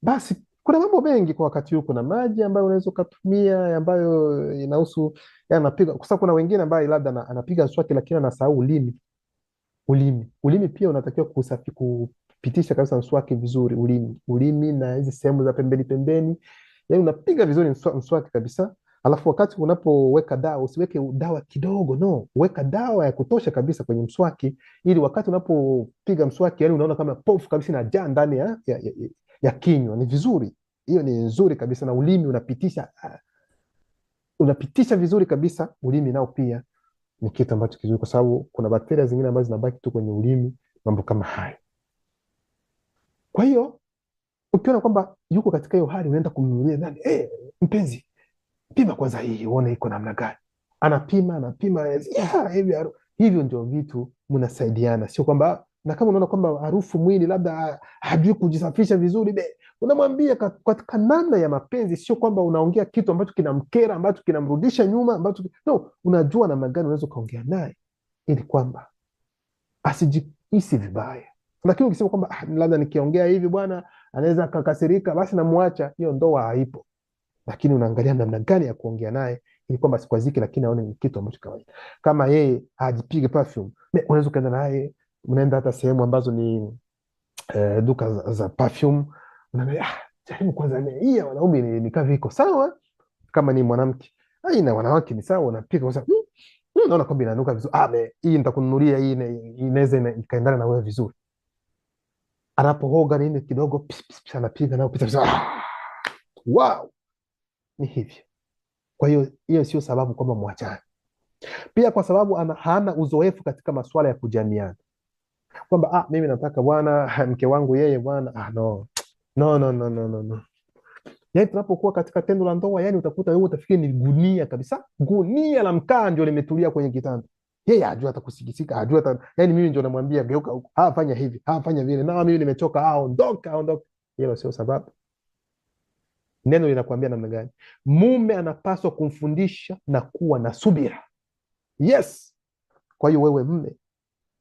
basi kuna mambo mengi kwa wakati huu. Kuna maji ambayo unaweza ukatumia ambayo inahusu anapiga, kwa sababu kuna wengine ambaye labda anapiga mswaki lakini anasahau ulimi pia unatakiwa kupitisha kabisa mswaki vizuri. Ulimi na hizi sehemu za pembeni, yani unapiga vizuri mswaki kabisa. Alafu wakati unapoweka dawa usiweke dawa kidogo, no, weka dawa ya kutosha kabisa kwenye mswaki, ili wakati unapopiga mswaki yani unaona kama pofu kabisa inajaa ndani ya kinywa. Ni vizuri, hiyo ni nzuri kabisa. Na ulimi unapitisha vizuri kabisa. Ulimi nao pia ni kitu ambacho kizuri, kwa sababu kuna bakteria zingine ambazo zinabaki tu kwenye ulimi, mambo kama haya. Kwa hiyo ukiona kwamba yuko katika hiyo hali, unaenda kumnunulia nani, mpenzi, pima kwanza hii uone iko namna gani. Anapima hivyo ndio vitu mnasaidiana. Sio kwamba, na kama unaona kwamba harufu mwili labda hajui kujisafisha vizuri, unamwambia katika namna ya mapenzi. Sio kwamba unaongea kitu ambacho kinamkera, ambacho kinamrudisha nyuma, ambacho no, unajua namna gani unaweza kaongea naye ili kwamba asijihisi vibaya. Lakini ukisema kwamba labda nikiongea hivi bwana anaweza akakasirika, basi namwacha, hiyo ndoa haipo. Lakini unaangalia namna gani ya kuongea naye ili kwamba sikwazike, lakini aone ni kitu ambacho kawaida. Kama yeye hajipige perfume, unaweza ukaenda naye, unaenda hata sehemu ambazo ni duka za perfume, unaambia jaribu kwanza hii ya wanaume ni kavi iko sawa. Kama ni mwanamke, na wanawake ni sawa, unapiga kwa sababu unaona kwamba inanuka vizuri, hii nitakununulia, hii inaweza ikaendana na wewe vizuri. Anapohoga nini kidogo, anapiga nao pita, wow, ni hivyo. Kwa hiyo sio sababu kwamba mwachane. Pia kwa sababu hana uzoefu katika masuala ya kujamiana, kwamba mimi nataka bwana mke wangu yeye bwana no. Yani tunapokuwa katika tendo la ndoa, yani utakuta wewe utafikiri ni gunia kabisa, gunia la mkaa ndio limetulia kwenye kitanda. Yeye hajua atakusikisika, hajua yani mimi ndio namwambia geuka huko, fanya hivi, fanya vile, na mimi nimechoka, ondoka. Hilo sio sababu. Neno linakuambia namna gani? Mume anapaswa kumfundisha na kuwa na subira. Yes. Kwa hiyo wewe mme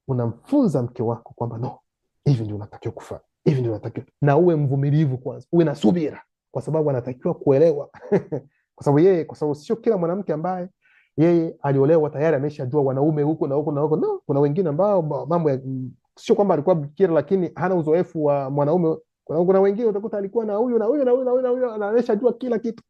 unamfunza mke wako kwamba no, hivi ndio unatakiwa kufanya, hivi ndio unatakiwa, na uwe mvumilivu kwanza, uwe na subira, kwa sababu anatakiwa kuelewa kwa sababu sio kila mwanamke ambaye yeye aliolewa tayari ameshajua wanaume huko na huko na huko. No, kuna wengine ambao mambo ya sio kwamba alikuwa bikira lakini hana uzoefu wa mwanaume. Kuna wengine utakuta alikuwa na huyu na huyu na huyu na huyu na ameshajua kila kitu,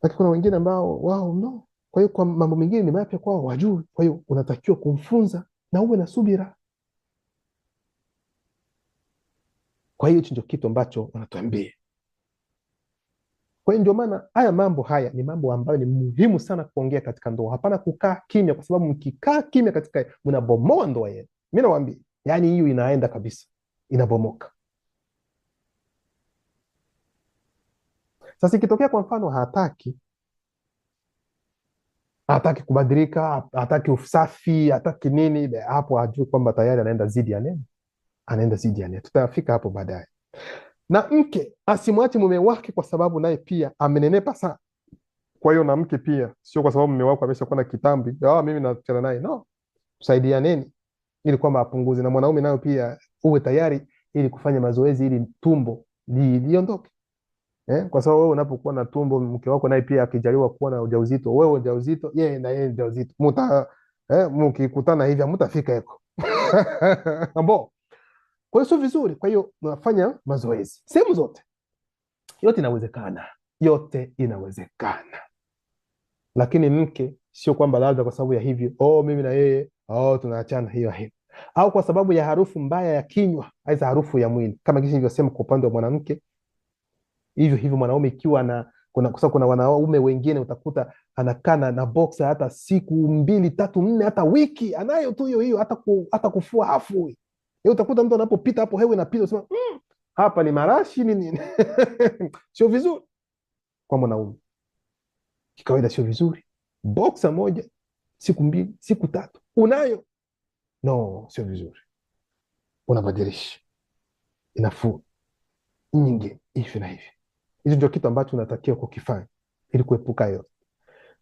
lakini kuna wengine ambao wao no. Kwa hiyo kwa mambo mengine ni mapya kwao, wajui. Kwa hiyo unatakiwa kumfunza na uwe na subira. Kwa hiyo ndio kitu ambacho wanatuambia. Kwa hiyo ndio maana haya ni mambo ambayo ni muhimu sana kuongea katika ndoa. Hapana kukaa kimya, kwa sababu mkikaa kimya katika mnabomoa ndoa yenu. Mimi nawaambia, yani hiyo inaenda kabisa, inabomoka. Sasa ikitokea kwa mfano hataki kubadilika, hataki usafi, hataki nini, hapo hajui kwamba tayari anaenda zidi ya neno. Tutafika hapo baadaye. Na mke asimwache mume wake kwa sababu naye pia amenenepa sana. Kwa hiyo na mke pia sio kwa sababu mume wako ameshakuwa na kitambi, mimi naachana naye, no. Tusaidianeni ili kwamba apunguze, na mwanaume nayo pia uwe tayari ili kufanya mazoezi ili tumbo liondoke. Kwa sababu wewe unapokuwa na tumbo, mke wako naye pia akijaliwa kuwa na ujauzito, wewe ujauzito, yeye na yeye ujauzito, mkikutana hivi hamtafika huko ambo. Kwa hiyo sio vizuri. Kwa hiyo unafanya mazoezi sehemu zote. Yote inawezekana. Lakini mke sio kwamba labda kwa sababu ya hivyo mimi na yeye tunaachana, hiyo au kwa sababu ya harufu mbaya ya kinywa, aidha harufu ya mwili, kama jinsi nilivyosema kwa upande wa mwanamke. Hivyo mwanaume ikiwa Kuna wanaume wengine utakuta anakaa na boxer hata siku 2 3 4 hata wiki, anayo tu hiyo hiyo, hata kufua hafui. Utakuta mtu anapopita hapo hewa inapita, unasema hapa ni marashi nini? Sio vizuri kwa mwanaume, kikawaida sio vizuri. Boxer moja siku 2 siku 3 unayo, no, sio vizuri. Unabadilisha, inafua nyingine hivi na hivi. Hicho ndio kitu ambacho unatakiwa kukifanya ili kuepuka hiyo.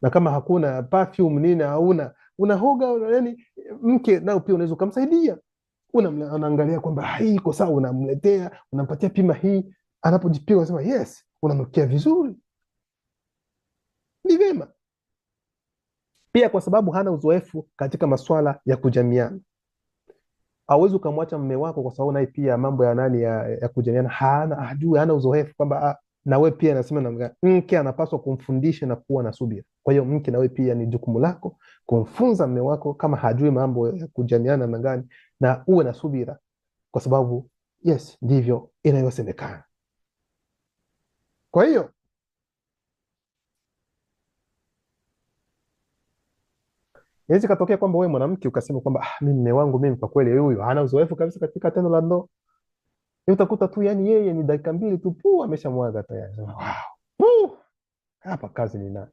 Na kama hakuna perfume nini, hauna unahoga, yani mke nao pia unaweza kumsaidia. Unaangalia kwamba hii iko sawa, unamletea, unampatia pima hii, anapojipiga unasema yes, unanukia vizuri, ni vema. Pia kwa sababu hana uzoefu katika masuala ya kujamiana, hauwezi ukamwacha mume wako kwa sababu naye pia mambo ya nani ya kujamiana hana uzoefu, kwamba na wewe pia nasema na mke anapaswa kumfundisha na kuwa na subira. Kwa hiyo mke, na wewe pia ni jukumu lako kumfunza mume wako kama hajui mambo ya kujamiana na gani, na uwe na subira, kwa sababu yes, ndivyo inayosemekana. Kwa hiyo inaweza katokea kwamba wewe mwanamke ukasema kwamba mimi mume wangu mimi kwa kweli huyu hana uzoefu kabisa katika tendo la ndoa. Utakuta tu yani yeye ni dakika 2 tu ameshamwaga tayari. Wow. Hapa kazi ni nani?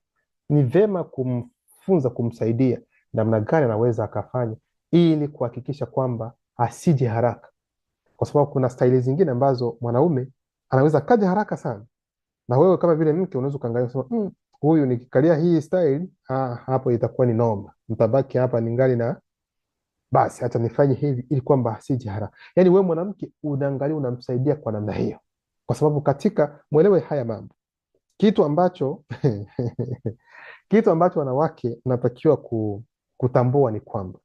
Ni vema kumfunza, kumsaidia namna gani anaweza akafanya ili kuhakikisha kwamba asije haraka, kwa sababu kuna staili zingine ambazo mwanaume anaweza kaja haraka sana, na wewe kama vile mke unaweza kuangalia kusema huyu nikikalia hii style hapo itakuwa ni noma, mtabaki hapa ningali na basi, hata nifanye hivi ili kwamba asije haraka. Yani wewe mwanamke unaangalia, unamsaidia kwa namna hiyo, kwa sababu katika mwelewe haya mambo, kitu ambacho kitu ambacho wanawake natakiwa kutambua ni kwamba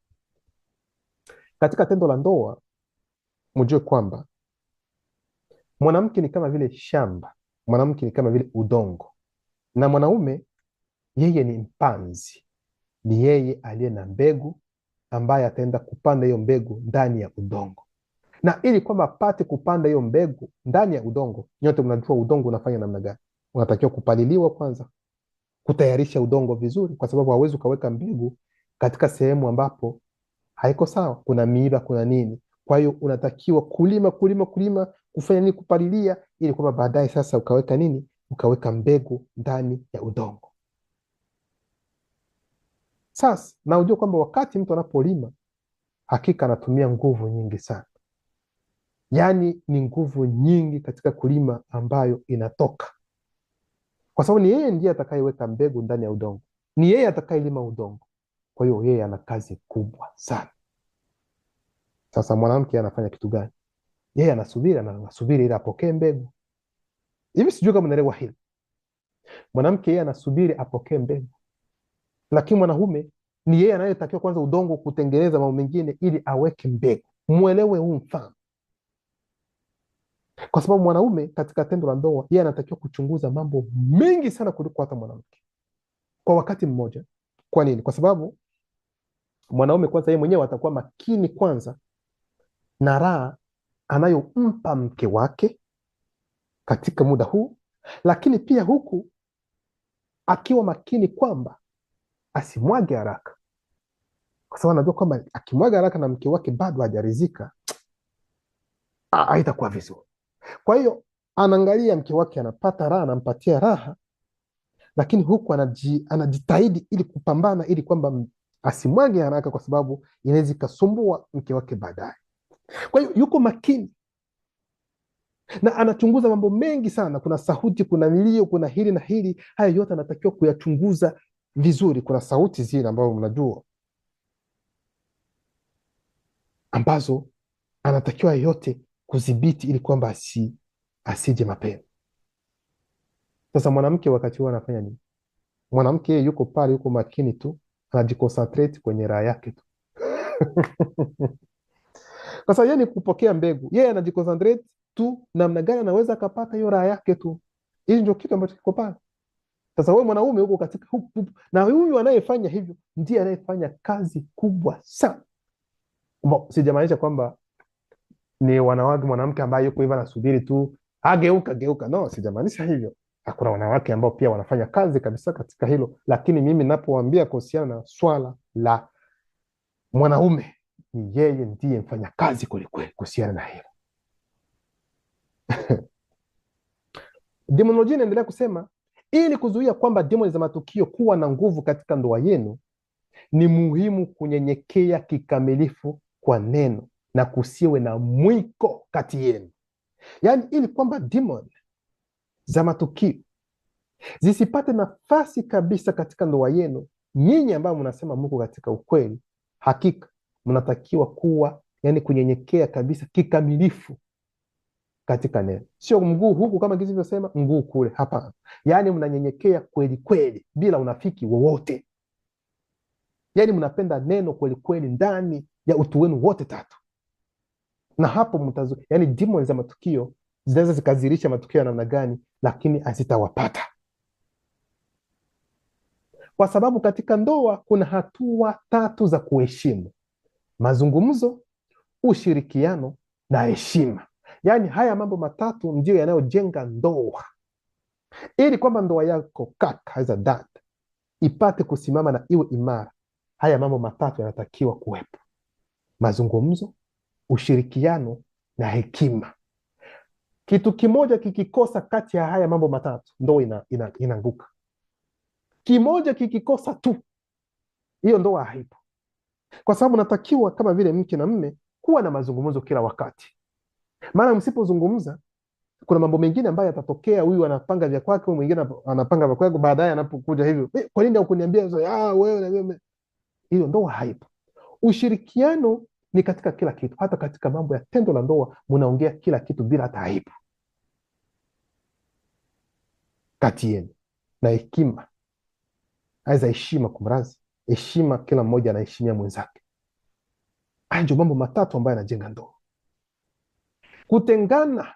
katika tendo la ndoa, mjue kwamba mwanamke ni kama vile shamba, mwanamke ni kama vile udongo, na mwanaume yeye ni mpanzi, ni yeye aliye na mbegu ambaye ataenda kupanda hiyo mbegu ndani ya udongo. Na ili kwamba apate kupanda hiyo mbegu ndani ya udongo, nyote mnajua udongo unafanya namna gani? Unatakiwa kupaliliwa kwanza, kutayarisha udongo vizuri, kwa sababu hauwezi ukaweka mbegu katika sehemu ambapo haiko sawa, kuna miiba, kuna nini. Kwa hiyo unatakiwa kulima, kufanya nini? Kupalilia, ili kwamba baadaye sasa ukaweka nini? Ukaweka mbegu ndani ya udongo. Sasa na ujue kwamba wakati mtu anapolima, hakika anatumia nguvu nyingi sana, yaani ni nguvu nyingi katika kulima ambayo inatoka, kwa sababu ni yeye ndiye atakayeweka mbegu ndani ya udongo, ni yeye atakayelima udongo. Kwa hiyo yeye ana kazi kubwa sana. Sasa mwanamke anafanya kitu gani? Yeye anasubiri ili apokee mbegu. Hivi sijui kama unaelewa hili. Mwanamke yeye anasubiri apokee mbegu, lakini mwanaume ni yeye anayetakiwa kwanza udongo kutengeneza mambo mengine ili aweke mbegu. Muelewe huu mfano, kwa sababu mwanaume katika tendo la ndoa yeye anatakiwa kuchunguza mambo mengi sana kuliko hata mwanamke kwa wakati mmoja. Kwa nini? Kwa sababu mwanaume kwanza yeye mwenyewe atakuwa makini kwanza na raha anayompa mke wake katika muda huu, lakini pia huku akiwa makini kwamba asimwage haraka, kwa sababu anajua kwamba akimwaga haraka na mke wake bado hajaridhika, haitakuwa vizuri. Kwa hiyo anaangalia mke wake anapata raha, anampatia raha, lakini huku anajitahidi ili kupambana ili kwamba asimwage haraka, kwa sababu inaweza ikasumbua mke wake baadaye. Kwa hiyo yuko makini na anachunguza mambo mengi sana. Kuna sauti, kuna milio, kuna hili na hili. Haya yote anatakiwa kuyachunguza vizuri. Kuna sauti zile ambazo mnajua ambazo anatakiwa yote kudhibiti ili kwamba asije mapema. Sasa mwanamke wakati huo anafanya nini? Mwanamke yeye yuko pale, yuko makini tu, anajiconcentrate kwenye raha yake tu. Kwa sababu yeye ni kupokea mbegu, yeye anajiconcentrate tu namna gani anaweza akapata hiyo raha yake tu. Hiyo ndio kitu ambacho kiko pale. Sasa wewe mwanaume huko katika huku, na huyu anayefanya hivyo ndiye anayefanya kazi kubwa sana. Sijamaanisha kwamba ni wanawake, mwanamke ambaye yuko hivyo anasubiri tu ageuka. No, sijamaanisha hivyo. Kuna wanawake ambao pia wanafanya kazi kabisa katika hilo, lakini mimi ninapowaambia kuhusiana na swala la mwanaume, ni yeye ndiye mfanya kazi kwelikweli kuhusiana na hilo. Demonolojia inaendelea kusema, ili kuzuia kwamba demoni za matukio kuwa na nguvu katika ndoa yenu, ni muhimu kunyenyekea kikamilifu kwa neno na kusiwe na mwiko kati yenu. Yaani, ili kwamba demoni za matukio zisipate nafasi kabisa katika ndoa yenu, nyinyi ambao mnasema Mungu katika ukweli, hakika mnatakiwa kuwa, yani kunyenyekea kabisa kikamilifu katika neno, sio mguu huku kama kilivyosema mguu kule. Hapana, yaani mnanyenyekea kweli kweli bila unafiki wowote, yaani mnapenda neno kweli kweli ndani ya utu wenu wote tatu. Na hapo yani demoni za matukio zinaweza zikazirisha matukio ya namna gani, lakini hazitawapata, kwa sababu katika ndoa kuna hatua tatu za kuheshimu: mazungumzo, ushirikiano na heshima. Yaani haya mambo matatu ndiyo yanayojenga ndoa, ili kwamba ndoa yako kaka za dada ipate kusimama na iwe imara. Haya mambo matatu yanatakiwa kuwepo: mazungumzo, ushirikiano na hekima. Kitu kimoja kikikosa kati ya haya mambo matatu, ndoa inaanguka. Kimoja kikikosa tu, hiyo ndoa haipo, kwa sababu natakiwa kama vile mke na mme kuwa na mazungumzo kila wakati. Maana msipozungumza, kuna mambo mengine ambayo yatatokea. Huyu anapanga vya kwake, mwingine anapanga vya kwake, baadaye anapokuja hivyo, kwa nini hukuniambia wewe? Hiyo ndoa haipo. Ushirikiano ni katika kila kitu, hata katika mambo ya tendo la ndoa mnaongea kila kitu bila hata aibu kati yenu. Na hekima, aiza heshima, kumrazi heshima, kila mmoja anaheshimia mwenzake. Haya ndio mambo matatu ambayo yanajenga ndoa. Kutengana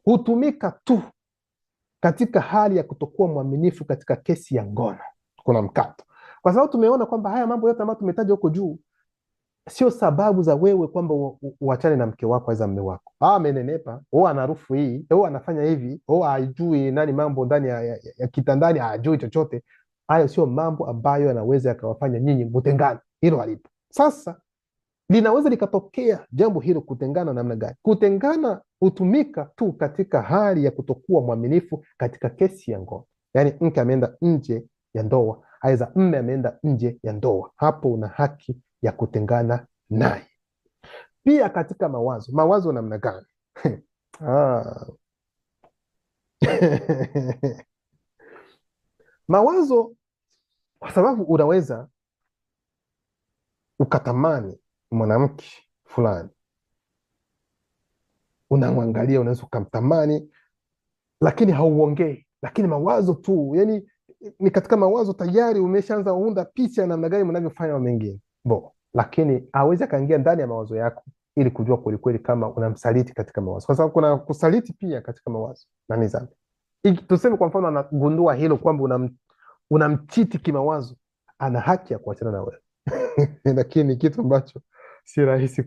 hutumika tu katika hali ya kutokuwa mwaminifu katika kesi ya ngono. Kuna mkato, kwa sababu tumeona kwamba haya mambo yote ambayo tumetaja huko juu sio sababu za wewe kwamba uachane na mke wako au mume wako. Amenenepa, ana harufu hii, anafanya hivi, hajui nani mambo ndani ya kitandani, hajui chochote. Hayo sio mambo ambayo yanaweza yakawafanya nyinyi mtengane. Hilo halipo. Sasa linaweza likatokea jambo hilo, kutengana namna gani? Kutengana hutumika tu katika hali ya kutokuwa mwaminifu katika kesi ya ngono. Yaani mke ameenda nje ya ndoa, aidha mme ameenda nje ya ndoa, hapo una haki ya kutengana naye. Pia katika mawazo namna gani? Mawazo, kwa sababu unaweza ukatamani mwanamke fulani, unamwangalia, unaweza ukamtamani, lakini hauongei, lakini mawazo tu, yani ni katika mawazo tayari umeshaanza kuunda picha namna gani mnavyofanya mengine lakini hawezi akaingia ndani ya mawazo yako ili kujua kwelikweli kama unamsaliti katika mawazo, kwa sababu kuna kusaliti pia katika mawazo na ni dhambi. Tuseme kwa mfano anagundua hilo kwamba unamchiti kimawazo, ana haki ya kuachana na wewe lakini kitu ambacho si rahisi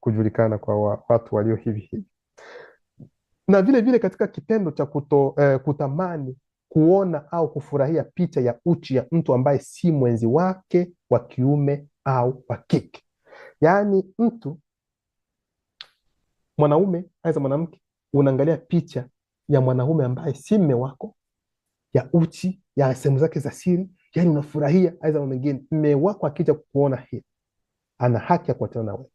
kujulikana kwa watu walio hivi. Na vile vile katika kitendo cha kutamani kuona au kufurahia picha ya uchi ya mtu ambaye si mwenzi wake wa kiume au wa kike. Yaani mtu mwanaume aidha mwanamke, unaangalia picha ya mwanaume ambaye si mme wako, ya uchi, ya sehemu zake za siri, yaani unafurahia. Aidha mwingine, mme wako akija kuona hii, ana haki ya kuachana na wewe.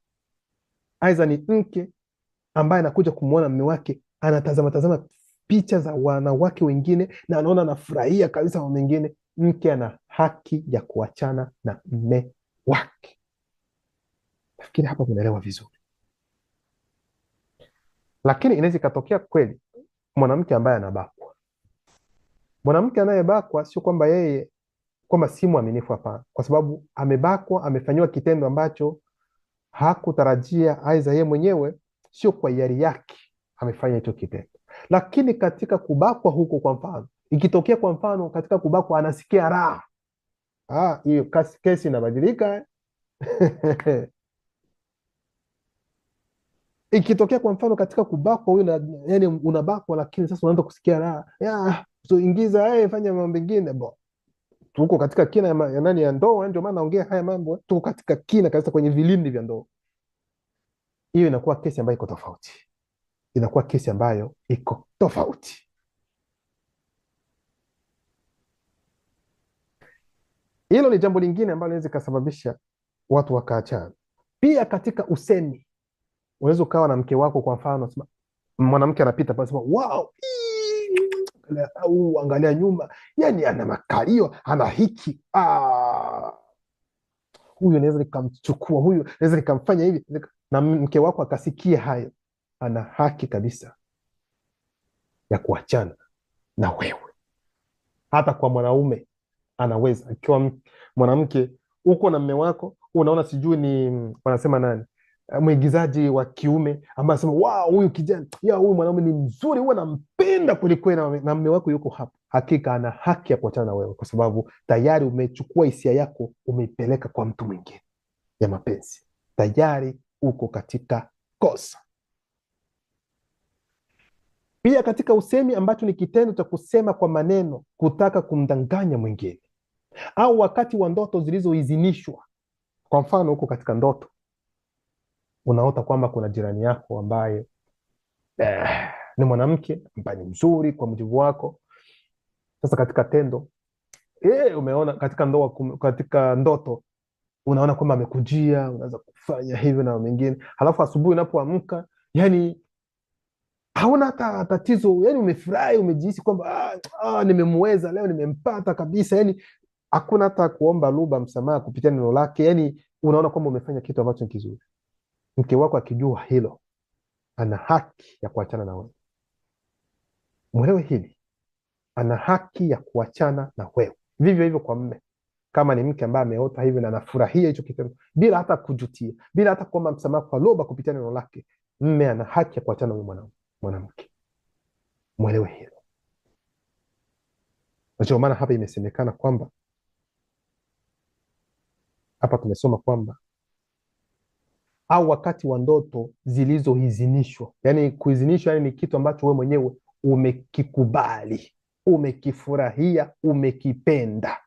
Aidha ni mke ambaye anakuja kumuona mme wake, anatazama picha za wanawake wengine na anaona anafurahia kabisa wa mwingine, mke ana haki ya kuachana na mme wake. Nafikiri hapa mnaelewa vizuri. Lakini inaweza ikatokea kweli mwanamke ambaye anabakwa. Mwanamke anayebakwa sio kwamba yeye kwamba si mwaminifu, hapana, kwa sababu amebakwa, amefanyiwa kitendo ambacho hakutarajia, aidha yeye mwenyewe sio kwa hiari yake amefanya hicho kitendo. Lakini katika kubakwa huko, kwa mfano, ikitokea kwa mfano katika kubakwa anasikia raha, hiyo kesi inabadilika Ikitokea kwa mfano katika kubakwa, huyu yani unabakwa, lakini sasa unaanza kusikia raha so ingiza fanya mambo mengine bo. Tuko katika kina ya nani ya ndoa, ndio maana naongea haya mambo. Tuko katika kina kabisa kwenye vilindi vya ndoa. Hiyo inakuwa kesi ambayo iko tofauti, inakuwa kesi ambayo iko tofauti. Hilo ni jambo lingine ambalo linaweza kusababisha watu wakaachana. Pia katika usemi, unaweza ukawa na mke wako, kwa mfano mwanamke anapita pale, sema wow, au angalia nyuma, yani ana makalio, ana hiki, huyu naweza nikamchukua, huyu naweza nikamfanya hivi, na mke wako akasikia hayo, ana haki kabisa ya kuachana na wewe. Hata kwa mwanaume anaweza, akiwa mwanamke uko na mme wako, unaona sijui ni wanasema nani, mwigizaji wa kiume ambaye anasema wow, huyu kijana huyu mwanaume ni mzuri, huwa nampenda kwelikweli, na mme wako yuko hapo, hakika ana haki ya kuachana na wewe, kwa sababu tayari umechukua hisia yako umeipeleka kwa mtu mwingine ya mapenzi. Tayari uko katika kosa. Pia katika usemi, ambacho ni kitendo cha kusema kwa maneno kutaka kumdanganya mwingine, au wakati wa ndoto zilizoidhinishwa. Kwa mfano, huko katika ndoto unaota kwamba kuna jirani yako ambaye ni mwanamke ambaye ni mzuri kwa mujibu wako. Sasa katika tendo umeona katika ndoto unaona kwamba amekujia, unaweza kufanya hivyo na mengine, halafu asubuhi unapoamka, yani hauna hata tatizo, yani umefurahi, umejihisi kwamba nimemweza leo, nimempata kabisa, yani hakuna hata kuomba lugha msamaha kupitia neno lake, yani unaona kwamba umefanya kitu ambacho ni kizuri. Mke wako akijua hilo, ana haki ya kuachana na wewe. Mwelewe hili, ana haki ya kuachana na wewe. Vivyo hivyo kwa mme, kama ni mke ambaye ameota hivyo na anafurahia hicho kitendo bila hata kujutia, bila hata kuomba msamaha kwa lugha kupitia neno lake, mme ana haki ya kuachana na huyo mwanamke. Mwelewe hilo. Ndio maana hapa imesemekana kwamba, hapa tumesoma kwamba au wakati wa ndoto zilizoidhinishwa. Yani kuidhinishwa, yani ni kitu ambacho wewe mwenyewe umekikubali, umekifurahia, umekipenda.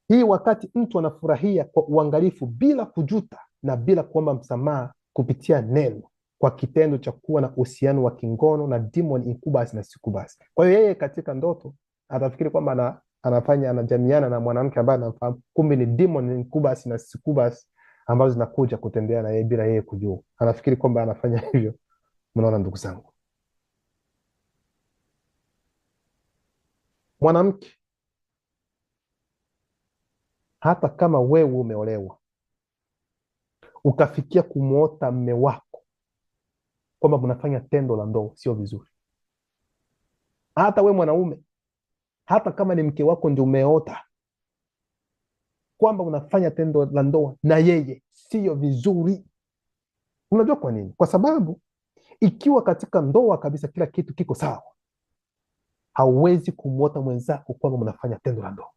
Hii wakati mtu anafurahia kwa uangalifu, bila kujuta na bila kuomba msamaha kupitia neno, kwa kitendo cha kuwa na uhusiano wa kingono na demon incubus na succubus. Kwa hiyo yeye katika ndoto atafikiri kwamba anajamiana na mwanamke ambaye anamfahamu, kumbe ni demon incubus na succubus ambazo zinakuja kutembea na yeye bila yeye kujua. Anafikiri kwamba anafanya hivyo. Mnaona ndugu zangu, mwanamke, hata kama wewe umeolewa ukafikia kumwota mme wako kwamba mnafanya tendo la ndoa, sio vizuri. Hata wewe mwanaume, hata kama ni mke wako ndio umeota kwamba unafanya tendo la ndoa na yeye, sio vizuri. Unajua kwa nini? Kwa sababu ikiwa katika ndoa kabisa kila kitu kiko sawa, hauwezi kumwota mwenzako kwamba mnafanya tendo la ndoa.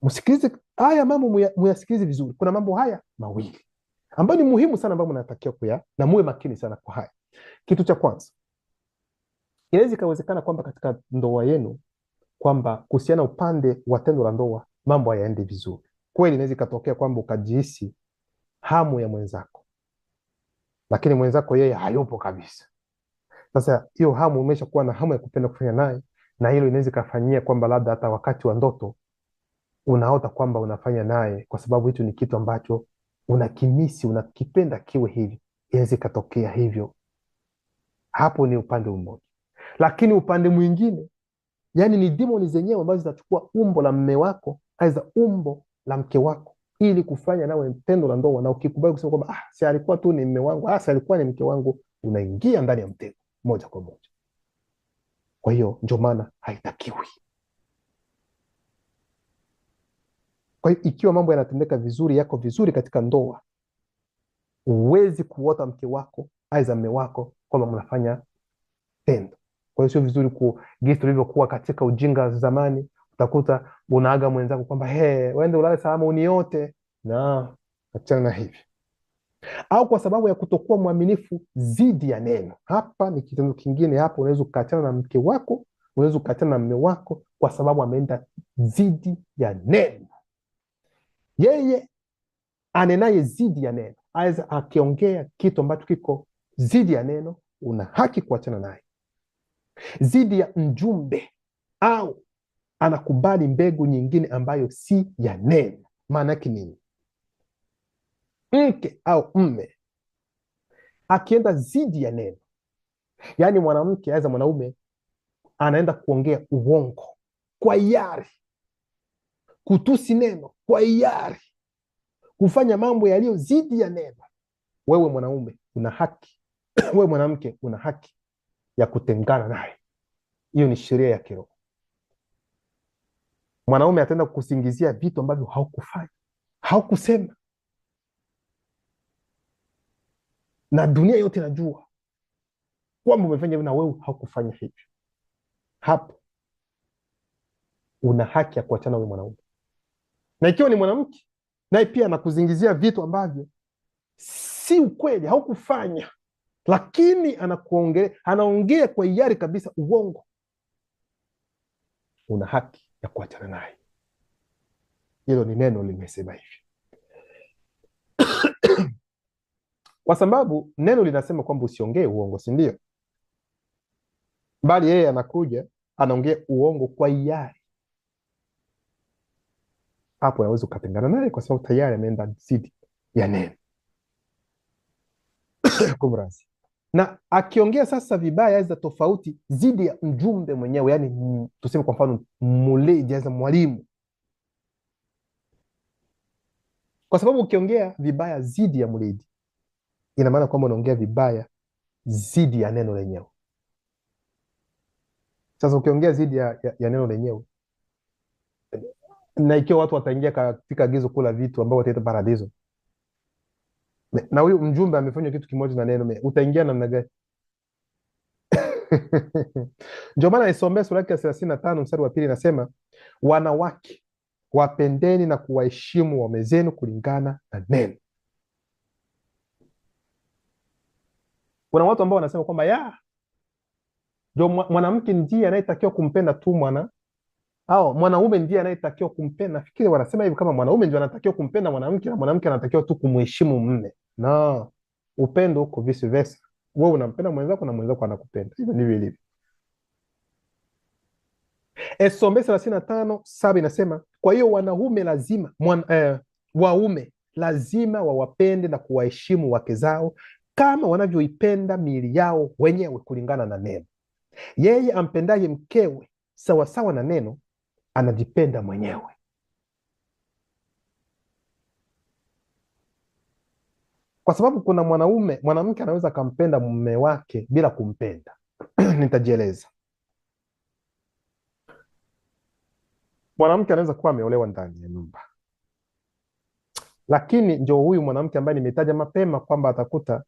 Msikilize haya mambo, muyasikilize vizuri. Kuna mambo haya mawili ambayo ni muhimu sana, ambayo mnatakiwa na muwe makini sana kwa haya. Kitu cha kwanza, inaweza ikawezekana kwamba katika ndoa yenu, kwamba kuhusiana upande wa tendo la ndoa mambo hayaendi vizuri. Kweli inaweza ikatokea kwamba ukajihisi hamu ya mwenzako, lakini mwenzako yeye hayupo kabisa. Sasa hiyo hamu, umesha kuwa na hamu ya kupenda kufanya naye, na hilo inaweza ikafanyia kwamba labda hata wakati wa ndoto unaota kwamba unafanya naye, kwa sababu hicho ni kitu ambacho unakimisi, unakipenda kiwe hivi. Inaweza ikatokea hivyo. Hapo ni upande mmoja. Lakini upande mwingine, yani ni demoni zenyewe ambazo zinachukua umbo la mme wako, aidha umbo la mke wako, ili kufanya nawe tendo la ndoa, na ukikubali kusema kwamba si alikuwa tu ni mme wangu, si alikuwa ni mke wangu, unaingia ndani ya mtego moja kwa moja. Kwa hiyo ndio maana haitakiwi. Kwa hiyo ikiwa mambo yanatendeka vizuri, yako vizuri katika ndoa, huwezi kuota mke wako aidha mme wako kwamba mnafanya tendo. Kwa hiyo sio vizuri gisi tulivyokuwa katika ujinga zamani, utakuta unaaga mwenzako kwamba wende ulale salama uniote, na achana na hivi. au kwa sababu ya kutokuwa mwaminifu dhidi ya neno. Hapa ni kitendo kingine. Hapa unaweza ukaachana na mke wako, unaweza ukaachana na mme wako kwa sababu ameenda dhidi ya neno. Yeye anenaye dhidi ya neno, aidha akiongea kitu ambacho kiko dhidi ya neno, una haki kuachana naye. Dhidi ya mjumbe au anakubali mbegu nyingine ambayo si ya neno. Maana yake nini? Mke au mme akienda dhidi ya neno, yaani mwanamke aidha mwanaume anaenda kuongea uongo kwa hiari, kutusi neno kwa hiari, kufanya mambo yaliyo dhidi ya neno, wewe mwanaume una haki wewe mwanamke una haki ya kutengana naye. Hiyo ni sheria ya kiroho. Mwanaume ataenda kusingizia vitu ambavyo haukufanya, haukusema, na dunia yote inajua kwamba umefanya hivyo na wewe haukufanya hivyo. Hapo una haki ya kuachana wewe mwanaume. Na ikiwa ni mwanamke naye pia anakuzingizia vitu ambavyo si ukweli, haukufanya, lakini anaongea kwa hiari kabisa uongo, una haki ya kuachana naye. Hilo ni neno limesema hivi. Kwa sababu neno linasema kwamba usiongee uongo, si ndio? Bali yeye anakuja anaongea uongo kwa hiari. Hapo unaweza ukatengana naye kwa sababu tayari ameenda dhidi ya neno. Kumrazi. Na akiongea sasa vibaya za tofauti dhidi ya mjumbe mwenyewe, yani tuseme kwa mfano mulezi aza mwalimu, kwa sababu ukiongea vibaya dhidi ya mulezi ina maana kwamba unaongea vibaya dhidi ya neno lenyewe. Sasa ukiongea dhidi ya neno lenyewe, na ikiwa watu wataingia katika agizo kula vitu ambao wataita paradiso, na huyu mjumbe amefanya kitu kimoja na neno, utaingia namna gani? Ndio maana isomea sura ya 35 mstari wa 2 inasema, wanawake wapendeni na kuwaheshimu waume zenu kulingana na neno. Kuna watu ambao wanasema kwamba ndio mwanamke ndiye anayetakiwa kumpenda tu mwanaume ndiye anayetakiwa kumpenda. Nafikiri wanasema hivi kama mwanaume ndio anatakiwa kumpenda mwanamke na mwanamke anatakiwa tu kumheshimu mume. No, upendo uko vice versa. Wewe unampenda mwenzako na mwenzako anakupenda. Hivyo ndivyo ilivyo. Esombe 35:7 inasema, kwa hiyo waume lazima wawapende na kuwaheshimu wake zao kama wanavyoipenda miili yao wenyewe kulingana na neno. Yeye ampendaye mkewe sawasawa na neno anajipenda mwenyewe. Kwa sababu kuna mwanamke anaweza akampenda mume wake bila kumpenda. Nitajieleza. Mwanamke anaweza kuwa ameolewa ndani ya nyumba, lakini ndio huyu mwanamke ambaye nimetaja mapema kwamba atakuta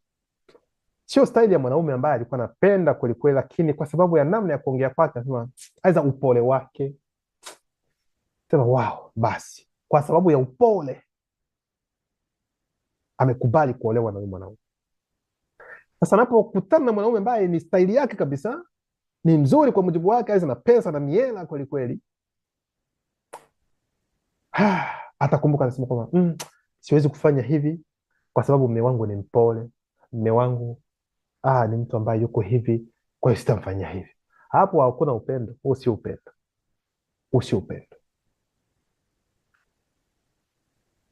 sio staili ya mwanaume ambaye alikuwa anapenda kwelikweli, lakini kwa sababu ya namna ya kuongea kwake, anasema aidha upole wake, sema wow, basi kwa sababu ya upole amekubali kuolewa na huyu mwanaume. Sasa anapokutana na mwanaume ambaye ni staili yake kabisa, ni mzuri kwa mujibu wake, aidha na pesa na miela kwelikweli, atakumbuka, anasema kwamba siwezi kufanya hivi kwa sababu mume wangu ni mpole, mume wangu ni mtu ambaye yuko hivi, kwa hiyo sitamfanyia hivi. Hapo hakuna upendo. Huo sio upendo. Huo sio upendo.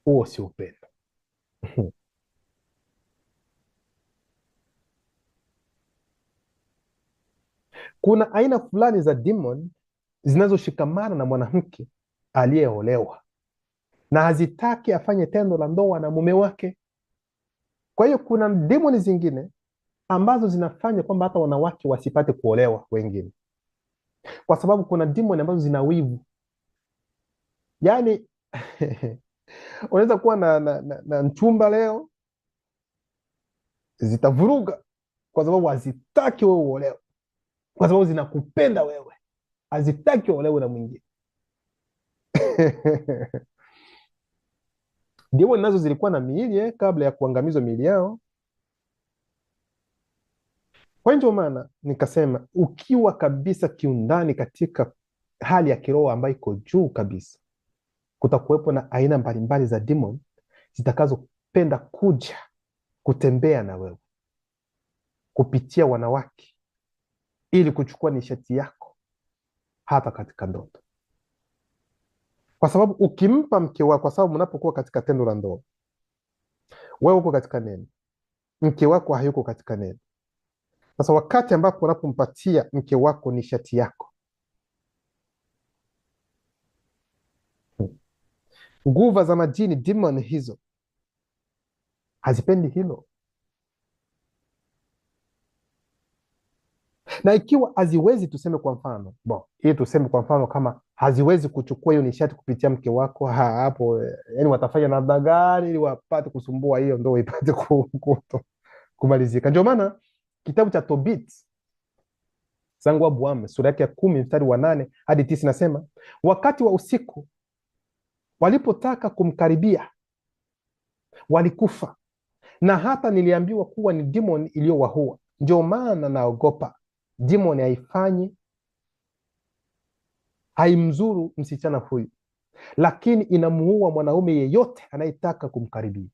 Huo sio upendo. Kuna aina fulani za demon zinazoshikamana na mwanamke aliyeolewa na hazitaki afanye tendo la ndoa na mume wake. Kwa hiyo kuna demon zingine ambazo zinafanya kwamba hata wanawake wasipate kuolewa wengine, kwa sababu kuna demon ambazo zina wivu. Yaani unaweza kuwa na mchumba leo, zitavuruga kwa sababu hazitaki wewe uolewe, kwa sababu zinakupenda wewe, hazitaki uolewe na mwingine. Demoni nazo zilikuwa na miili kabla ya kuangamizwa miili yao. Kwa hiyo ndio maana nikasema ukiwa kabisa kiundani katika hali ya kiroho ambayo iko juu kabisa, kutakuwepo na aina mbalimbali za demoni zitakazopenda kuja kutembea na wewe kupitia wanawake ili kuchukua nishati yako hata katika ndoto, kwa sababu ukimpa mke wako, kwa sababu mnapokuwa katika tendo la ndoa, wewe uko katika neno, mke wako hayuko katika neno. Sasa wakati ambapo unapompatia mke wako nishati yako, nguvu za majini, demon hizo hazipendi hilo. Na ikiwa haziwezi, tuseme kwa mfano hii, tuseme kwa mfano kama haziwezi kuchukua hiyo nishati kupitia mke wako, hapo yani watafanya namna gani ili wapate kusumbua hiyo ndoa ipate kumalizika? Ndio maana kitabu cha Tobit zangu wa Bwame sura yake ya 10 mstari wa 8 hadi 9 nasema, wakati wa usiku walipotaka kumkaribia walikufa, na hata niliambiwa kuwa ni demoni iliyowahua. Ndio maana naogopa. Demoni haifanyi, haimzuru msichana huyu, lakini inamuua mwanaume yeyote anayetaka kumkaribia.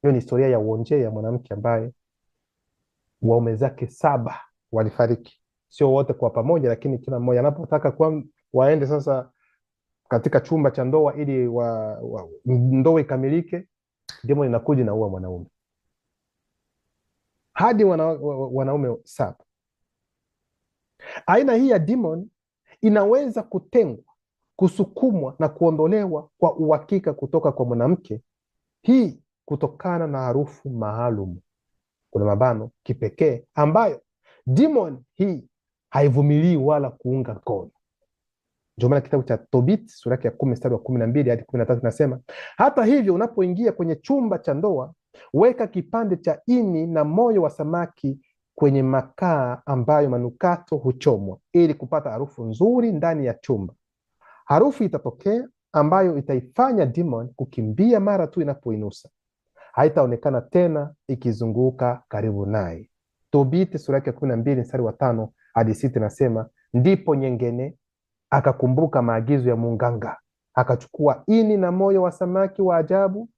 Hiyo ni historia ya uonje ya mwanamke ambaye waume zake 7 walifariki, sio wote kwa pamoja, lakini kila mmoja anapotaka waende sasa katika chumba cha ndoa ili ndoa ikamilike, demoni inakuja na uwa mwanaume hadi wanaume 7. Aina hii ya demon inaweza kutengwa, kusukumwa na kuondolewa kwa uhakika kutoka kwa mwanamke, hii kutokana na harufu maalum, kuna mabano kipekee, ambayo demon hii haivumilii wala kuunga mkono. Ndio maana kitabu cha Tobit sura ya 10 mstari wa 12 hadi 13 nasema, hata hivyo unapoingia kwenye chumba cha ndoa, weka kipande cha ini na moyo wa samaki kwenye makaa ambayo manukato huchomwa, ili kupata harufu nzuri ndani ya chumba. Harufu itatokea ambayo itaifanya demon kukimbia mara tu inapoinusa, haitaonekana tena ikizunguka karibu naye. Tobit sura ya 12 mstari wa 5 hadi 6 nasema, ndipo nyengene akakumbuka maagizo ya munganga, akachukua ini na moyo wa samaki wa ajabu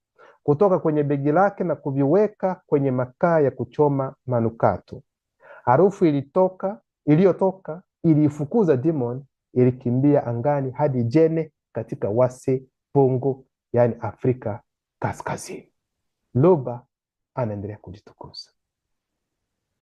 kutoka kwenye begi lake na kuviweka kwenye makaa ya kuchoma manukato. Harufu iliyotoka iliifukuza demon, ilikimbia angani hadi Jene katika Wase Pongo, yani Afrika Kaskazini. Loba anaendelea kujitukuza.